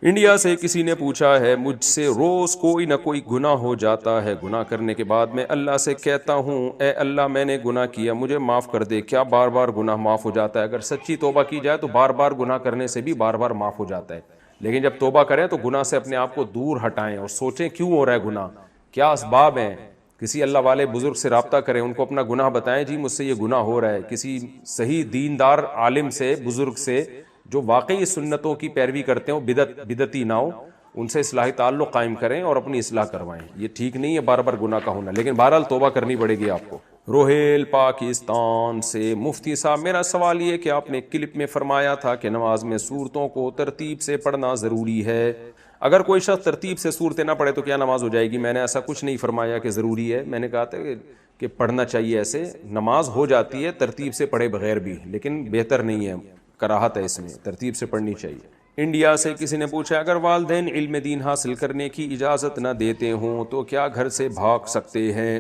انڈیا سے کسی نے پوچھا ہے، مجھ سے روز کوئی نہ کوئی گناہ ہو جاتا ہے، گناہ کرنے کے بعد میں اللہ سے کہتا ہوں اے اللہ میں نے گناہ کیا، مجھے معاف کر دے، کیا بار بار گناہ معاف ہو جاتا ہے؟ اگر سچی توبہ کی جائے تو بار بار گناہ کرنے سے بھی بار بار معاف ہو جاتا ہے، لیکن جب توبہ کریں تو گناہ سے اپنے آپ کو دور ہٹائیں اور سوچیں کیوں ہو رہا ہے گناہ، کیا اسباب ہیں. کسی اللہ والے بزرگ سے رابطہ کریں، ان کو اپنا گناہ بتائیں، جی مجھ سے یہ گناہ ہو رہا ہے. کسی صحیح دیندار عالم سے، بزرگ سے جو واقعی سنتوں کی پیروی کرتے ہوں، بدعتی نہ ہو، ان سے اصلاحی تعلق قائم کریں اور اپنی اصلاح کروائیں. یہ ٹھیک نہیں ہے بار بار گناہ کا ہونا، لیکن بہرحال توبہ کرنی پڑے گی آپ کو. روہیل پاکستان سے، مفتی صاحب میرا سوال یہ کہ آپ نے کلپ میں فرمایا تھا کہ نماز میں سورتوں کو ترتیب سے پڑھنا ضروری ہے، اگر کوئی شخص ترتیب سے صورتیں نہ پڑھے تو کیا نماز ہو جائے گی؟ میں نے ایسا کچھ نہیں فرمایا کہ ضروری ہے، میں نے کہا تھا کہ پڑھنا چاہیے. ایسے نماز ہو جاتی ہے ترتیب سے پڑھے بغیر بھی، لیکن بہتر نہیں ہے، کراہت ہے اس میں، ترتیب سے پڑھنی چاہیے. انڈیا سے کسی نے پوچھا، اگر والدین علم دین حاصل کرنے کی اجازت نہ دیتے ہوں تو کیا گھر سے بھاگ سکتے ہیں؟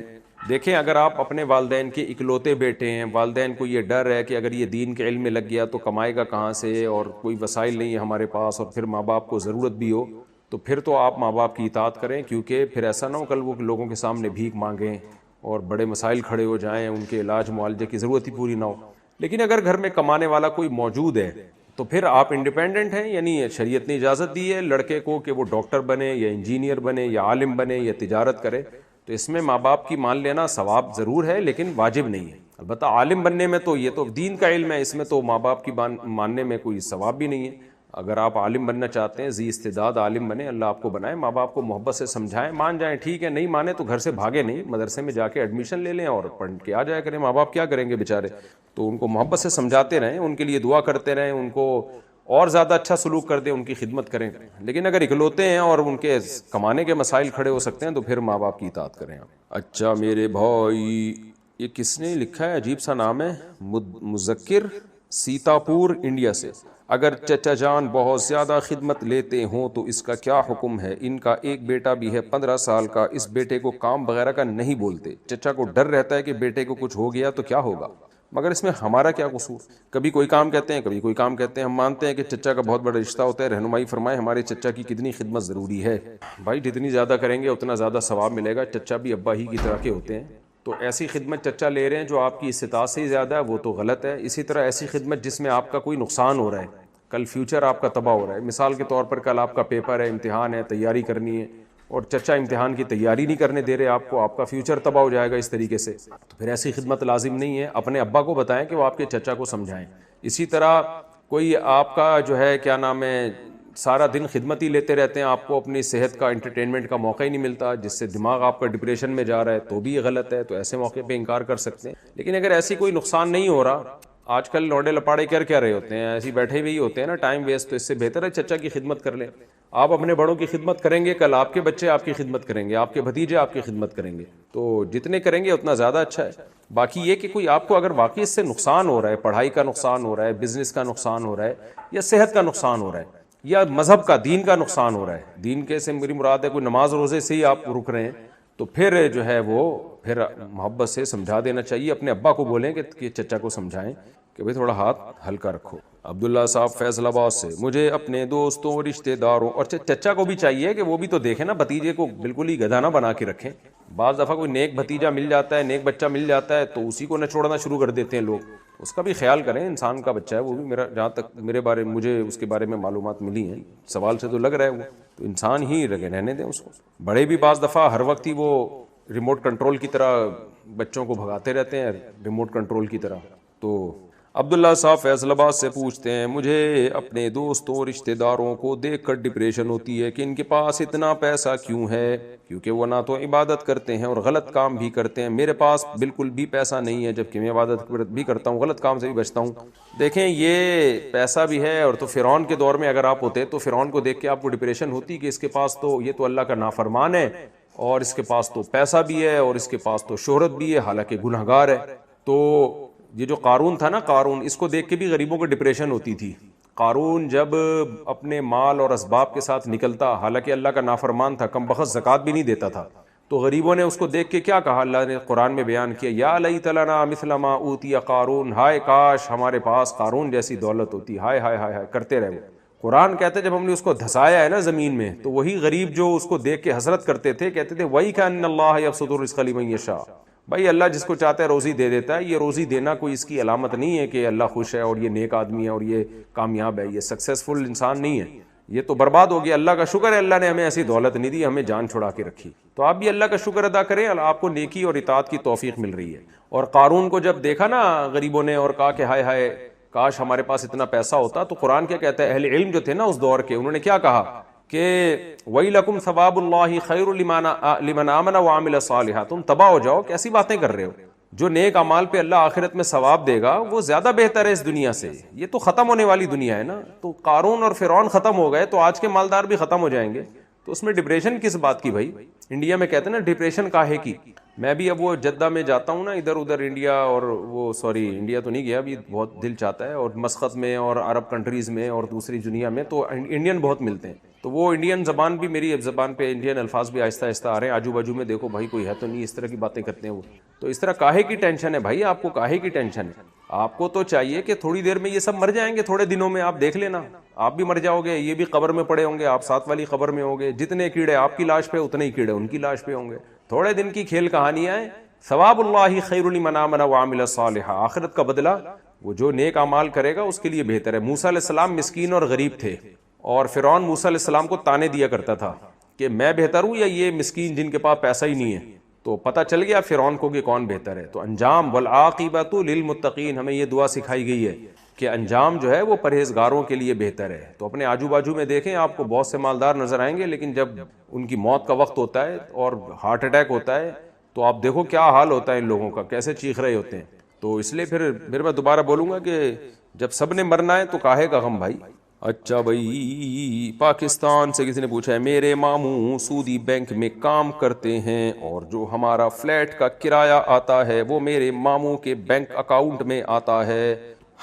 دیکھیں، اگر آپ اپنے والدین کے اکلوتے بیٹے ہیں، والدین کو یہ ڈر ہے کہ اگر یہ دین کے علم میں لگ گیا تو کمائے گا کہاں سے، اور کوئی وسائل نہیں ہے ہمارے پاس، اور پھر ماں باپ کو ضرورت بھی ہو، تو پھر تو آپ ماں باپ کی اطاعت کریں، کیونکہ پھر ایسا نہ ہو کل وہ لوگوں کے سامنے بھیک مانگیں اور بڑے مسائل کھڑے ہو جائیں، ان کے علاج معالجے کی ضرورت ہی پوری نہ ہو. لیکن اگر گھر میں کمانے والا کوئی موجود ہے تو پھر آپ انڈیپینڈنٹ ہیں، یعنی شریعت نے اجازت دی ہے لڑکے کو کہ وہ ڈاکٹر بنے یا انجینئر بنے یا عالم بنے یا تجارت کرے، تو اس میں ماں باپ کی مان لینا ثواب ضرور ہے لیکن واجب نہیں ہے. البتہ عالم بننے میں تو یہ تو دین کا علم ہے، اس میں تو ماں باپ کی ماننے میں کوئی ثواب بھی نہیں ہے. اگر آپ عالم بننا چاہتے ہیں، ذی استعداد عالم بنے، اللہ آپ کو بنائے، ماں باپ کو محبت سے سمجھائیں، مان جائیں ٹھیک ہے، نہیں مانے تو گھر سے بھاگے نہیں، مدرسے میں جا کے ایڈمیشن لے لیں اور پڑھ کے آ جایا کریں. ماں باپ کیا کریں گے بیچارے؟ تو ان کو محبت سے سمجھاتے رہیں، ان کے لیے دعا کرتے رہیں، ان کو اور زیادہ اچھا سلوک کر دیں، ان کی خدمت کریں. لیکن اگر اکلوتے ہیں اور ان کے کمانے کے مسائل کھڑے ہو سکتے ہیں تو پھر ماں باپ کی اطاعت کریں. اچھا میرے بھائی، یہ کس نے لکھا ہے؟ عجیب سا نام ہے، مذکر سیتاپور انڈیا سے. اگر چچا جان بہت زیادہ خدمت لیتے ہوں تو اس کا کیا حکم ہے؟ ان کا ایک بیٹا بھی ہے 15 سال کا، اس بیٹے کو کام وغیرہ کا نہیں بولتے، چچا کو ڈر رہتا ہے کہ بیٹے کو کچھ ہو گیا تو کیا ہوگا، مگر اس میں ہمارا کیا قصور؟ کبھی کوئی کام کہتے ہیں، کبھی کوئی کام کہتے ہیں. ہم مانتے ہیں کہ چچا کا بہت بڑا رشتہ ہوتا ہے، رہنمائی فرمائے ہمارے چچا کی کتنی خدمت ضروری ہے. بھائی جتنی زیادہ کریں گے اتنا زیادہ ثواب ملے گا، چچا بھی ابا ہی کی طرح کے ہوتے ہیں. تو ایسی خدمت چچا لے رہے ہیں جو آپ کی استطاعت سے ہی زیادہ ہے، وہ تو غلط ہے. اسی طرح ایسی خدمت جس میں آپ کا کوئی نقصان ہو رہا ہے، کل فیوچر آپ کا تباہ ہو رہا ہے. مثال کے طور پر کل آپ کا پیپر ہے، امتحان ہے، تیاری کرنی ہے، اور چچا امتحان کی تیاری نہیں کرنے دے رہے آپ کو، آپ کا فیوچر تباہ ہو جائے گا اس طریقے سے، تو پھر ایسی خدمت لازم نہیں ہے. اپنے ابا کو بتائیں کہ وہ آپ کے چچا کو سمجھائیں. اسی طرح کوئی آپ کا جو ہے کیا نام ہے سارا دن خدمت ہی لیتے رہتے ہیں، آپ کو اپنی صحت کا انٹرٹینمنٹ کا موقع ہی نہیں ملتا، جس سے دماغ آپ کا ڈپریشن میں جا رہا ہے، تو بھی یہ غلط ہے. تو ایسے موقع پہ انکار کر سکتے ہیں. لیکن اگر ایسی کوئی نقصان نہیں ہو رہا، آج کل لوڈے لپاڑے کر کیا رہے ہوتے ہیں، ایسے بیٹھے ہوئے ہی ہوتے ہیں نا، ٹائم ویسٹ. تو اس سے بہتر ہے چچا کی خدمت کر لیں. آپ اپنے بڑوں کی خدمت کریں گے، کل آپ کے بچے آپ کی خدمت کریں گے، آپ کے بھتیجے آپ کی خدمت کریں گے. تو جتنے کریں گے اتنا زیادہ اچھا ہے. باقی یہ کہ کوئی آپ کو اگر واقعی اس سے نقصان ہو رہا ہے، پڑھائی کا نقصان ہو رہا ہے، بزنس کا نقصان ہو رہا ہے، یا صحت کا نقصان ہو رہا ہے، یا مذہب کا دین کا نقصان ہو رہا ہے، دین کے سے میری مراد ہے کوئی نماز روزے سے ہی آپ رک رہے ہیں، تو پھر جو ہے وہ پھر محبت سے سمجھا دینا چاہیے. اپنے ابا کو بولیں کہ چچا کو سمجھائیں کہ بھئی تھوڑا ہاتھ ہلکا رکھو. عبداللہ صاحب فیصل آباد سے، مجھے اپنے دوستوں رشتہ داروں اور چچا کو بھی چاہیے کہ وہ بھی تو دیکھیں نا، بھتیجے کو بالکل ہی گدھا نہ بنا کے رکھیں. بعض دفعہ کوئی نیک بھتیجا مل جاتا ہے، نیک بچہ مل جاتا ہے تو اسی کو نچوڑنا شروع کر دیتے ہیں لوگ. اس کا بھی خیال کریں، انسان کا بچہ ہے وہ بھی. میرا جہاں تک مجھے اس کے بارے میں معلومات ملی ہیں، سوال سے تو لگ رہا ہے وہ تو انسان ہی رہنے دیں اس کو. بڑے بھی بعض دفعہ ہر وقت ہی وہ ریموٹ کنٹرول کی طرح بچوں کو بھگاتے رہتے ہیں، ریموٹ کنٹرول کی طرح. تو عبداللہ صاحب فیصل آباد سے پوچھتے ہیں، مجھے اپنے دوستوں رشتہ داروں کو دیکھ کر ڈپریشن ہوتی ہے کہ ان کے پاس اتنا پیسہ کیوں ہے، کیونکہ وہ نہ تو عبادت کرتے ہیں اور غلط کام بھی کرتے ہیں. میرے پاس بالکل بھی پیسہ نہیں ہے جبکہ میں عبادت بھی کرتا ہوں، غلط کام سے بھی بچتا ہوں. دیکھیں یہ پیسہ بھی ہے، اور تو فرعون کے دور میں اگر آپ ہوتے تو فرعون کو دیکھ کے آپ کو ڈپریشن ہوتی کہ اس کے پاس تو یہ تو اللہ کا نافرمان ہے، اور اس کے پاس تو پیسہ بھی ہے، اور اس کے پاس تو شہرت بھی ہے، حالانکہ گنہگار ہے. تو یہ جو قارون تھا نا، قارون، اس کو دیکھ کے بھی غریبوں کو ڈپریشن ہوتی تھی. قارون جب اپنے مال اور اسباب کے ساتھ نکلتا، حالانکہ اللہ کا نافرمان تھا، کم بخت زکوٰۃ بھی نہیں دیتا تھا، تو غریبوں نے اس کو دیکھ کے کیا کہا؟ اللہ نے قرآن میں بیان کیا، یا لیت لنا مثل ما اوتی قارون، ہائے کاش ہمارے پاس قارون جیسی دولت ہوتی. ہائے ہائے ہائے ہائے کرتے رہے. قرآن کہتے جب ہم نے اس کو دھسایا ہے نا زمین میں، تو وہی غریب جو اس کو دیکھ کے حسرت کرتے تھے، کہتے تھے وہی کہ ان اللہ یبسط الرزق لمن یشاء، بھائی اللہ جس کو چاہتا ہے روزی دے دیتا ہے. یہ روزی دینا کوئی اس کی علامت نہیں ہے کہ اللہ خوش ہے اور یہ نیک آدمی ہے اور یہ کامیاب ہے، یہ سکسیسفل انسان نہیں ہے. یہ تو برباد ہو گیا. اللہ کا شکر ہے اللہ نے ہمیں ایسی دولت نہیں دی، ہمیں جان چھڑا کے رکھی. تو آپ بھی اللہ کا شکر ادا کریں، آپ کو نیکی اور اطاعت کی توفیق مل رہی ہے. اور قارون کو جب دیکھا نا غریبوں نے اور کہا کہ ہائے ہائے کاش ہمارے پاس اتنا پیسہ ہوتا، تو قرآن کیا کہتا ہے؟ اہل علم جو تھے نا اس دور کے، انہوں نے کیا کہا کہ وَيْلَكُمْ ثَوَابُ اللَّهِ خَيْرٌ لِمَنْ آمَنَ وَعَمِلَ صَالِحًا. تم تباہ ہو جاؤ، کیسی باتیں کر رہے ہو؟ جو نیک اعمال پہ اللہ آخرت میں ثواب دے گا وہ زیادہ بہتر ہے اس دنیا سے. یہ تو ختم ہونے والی دنیا ہے نا. تو قارون اور فرعون ختم ہو گئے تو آج کے مالدار بھی ختم ہو جائیں گے. تو اس میں ڈپریشن کس بات کی بھائی؟ انڈیا میں کہتے ہیں نا ڈپریشن کاہے کی. میں بھی اب وہ جدہ میں جاتا ہوں نا ادھر ادھر انڈیا، اور وہ سوری انڈیا تو نہیں گیا ابھی، بہت دل چاہتا ہے، اور مسقط میں اور عرب کنٹریز میں اور دوسری دنیا میں تو انڈین بہت ملتے ہیں. تو وہ انڈین زبان بھی، میری زبان پہ انڈین الفاظ بھی آہستہ آہستہ آ رہے ہیں. آجو باجو میں دیکھو بھائی کوئی ہے تو نہیں، اس طرح کی باتیں کرتے ہیں وہ. تو اس طرح کاہے کی ٹینشن ہے بھائی؟ آپ کو کاہے کی ٹینشن ہے؟ آپ کو تو چاہیے کہ تھوڑی دیر میں یہ سب مر جائیں گے، تھوڑے دنوں میں آپ دیکھ لینا آپ بھی مر جاؤ گے، یہ بھی قبر میں پڑے ہوں گے، آپ ساتھ والی قبر میں ہوں گے. جتنے کیڑے آپ کی لاش پہ اتنے ہی کیڑے ان کی لاش پہ ہوں گے. تھوڑے دن کی کھیل کہانیاں ہیں. ثواب اللہ خیر لمن آمن وعمل صالحا، آخرت کا بدلہ وہ جو نیک اعمال کرے گا اس کے لیے بہتر ہے. موسیٰ علیہ السلام مسکین اور غریب تھے، اور فرعون موسیٰ علیہ السلام کو تانے دیا کرتا تھا کہ میں بہتر ہوں یا یہ مسکین جن کے پاس پیسہ ہی نہیں ہے. تو پتہ چل گیا فرعون کو کہ کون بہتر ہے. تو انجام والعاقبۃ للمتقین، ہمیں یہ دعا سکھائی گئی ہے کہ انجام جو ہے وہ پرہیزگاروں کے لیے بہتر ہے. تو اپنے آجو باجو میں دیکھیں، آپ کو بہت سے مالدار نظر آئیں گے، لیکن جب ان کی موت کا وقت ہوتا ہے اور ہارٹ اٹیک ہوتا ہے تو آپ دیکھو کیا حال ہوتا ہے ان لوگوں کا، کیسے چیخ رہے ہوتے ہیں. تو اس لیے پھر میں دوبارہ بولوں گا کہ جب سب نے مرنا ہے تو کاہے کا غم بھائی. اچھا بھائی، پاکستان سے کسی نے پوچھا ہے، میرے ماموں سودی بینک میں کام کرتے ہیں اور جو ہمارا فلیٹ کا کرایہ آتا ہے وہ میرے ماموں کے بینک اکاؤنٹ میں آتا ہے.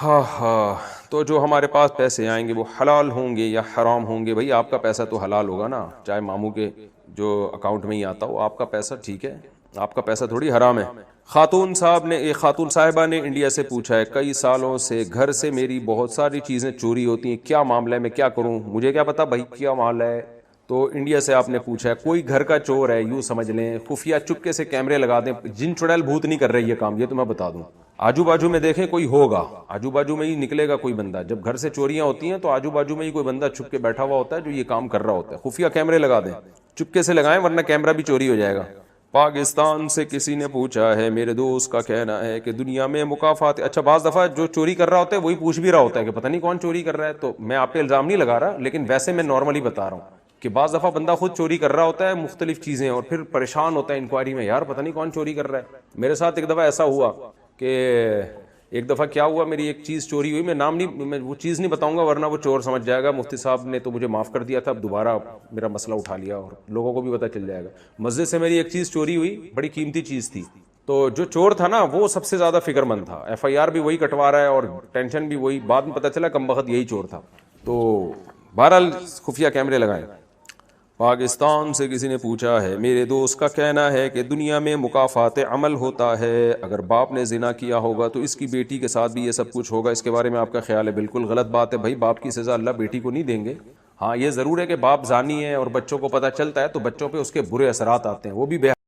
ہاں تو جو ہمارے پاس پیسے آئیں گے وہ حلال ہوں گے یا حرام ہوں گے؟ بھائی آپ کا پیسہ تو حلال ہوگا نا، چاہے ماموں کے جو اکاؤنٹ میں ہی آتا ہو، آپ کا پیسہ ٹھیک ہے، آپ کا پیسہ تھوڑی حرام ہے. خاتون صاحبہ نے انڈیا سے پوچھا ہے، کئی سالوں سے گھر سے میری بہت ساری چیزیں چوری ہوتی ہیں، کیا معاملہ ہے، میں کیا کروں؟ مجھے کیا پتا بھائی کیا معاملہ ہے. تو انڈیا سے آپ نے پوچھا ہے، کوئی گھر کا چور ہے یوں سمجھ لیں، خفیہ چپکے سے کیمرے لگا دیں. جن چڑیل بھوت نہیں کر رہے یہ کام، یہ تو میں بتا دوں. آجو باجو میں دیکھیں کوئی ہوگا، آجو باجو میں ہی نکلے گا کوئی بندہ. جب گھر سے چوریاں ہوتی ہیں تو آجو باجو میں ہی کوئی بندہ چھپ کے بیٹھا ہوا ہوتا ہے جو یہ کام کر رہا ہوتا ہے. خفیہ کیمرے لگا دیں، چپکے سے لگائیں ورنہ کیمرہ بھی چوری ہو جائے گا. پاکستان سے کسی نے پوچھا ہے، میرے دوست کا کہنا ہے کہ دنیا میں مکافات. اچھا بعض دفعہ جو چوری کر رہا ہوتا ہے وہی پوچھ بھی رہا ہوتا ہے کہ پتہ نہیں کون چوری کر رہا ہے. تو میں آپ پہ الزام نہیں لگا رہا، لیکن ویسے میں نارملی بتا رہا ہوں کہ بعض دفعہ بندہ خود چوری کر رہا ہوتا ہے مختلف چیزیں، اور پھر پریشان ہوتا ہے انکوائری میں، یار پتہ نہیں کون چوری کر رہا ہے. میرے ساتھ ایک دفعہ ایسا ہوا کہ ایک دفعہ کیا ہوا، میری ایک چیز چوری ہوئی. میں وہ چیز نہیں بتاؤں گا ورنہ وہ چور سمجھ جائے گا. مفتی صاحب نے تو مجھے معاف کر دیا تھا، اب دوبارہ میرا مسئلہ اٹھا لیا اور لوگوں کو بھی پتہ چل جائے گا. مسجد سے میری ایک چیز چوری ہوئی، بڑی قیمتی چیز تھی. تو جو چور تھا نا وہ سب سے زیادہ فکر مند تھا، ایف آئی آر بھی وہی کٹوا رہا ہے اور ٹینشن بھی وہی. بعد میں پتہ چلا کم بخت یہی چور تھا. تو بہرحال خفیہ کیمرے لگائیں. پاکستان سے کسی نے پوچھا ہے، میرے دوست کا کہنا ہے کہ دنیا میں مکافات عمل ہوتا ہے، اگر باپ نے زنا کیا ہوگا تو اس کی بیٹی کے ساتھ بھی یہ سب کچھ ہوگا، اس کے بارے میں آپ کا خیال ہے؟ بالکل غلط بات ہے بھائی، باپ کی سزا اللہ بیٹی کو نہیں دیں گے. ہاں یہ ضرور ہے کہ باپ زانی ہے اور بچوں کو پتہ چلتا ہے تو بچوں پہ اس کے برے اثرات آتے ہیں، وہ بھی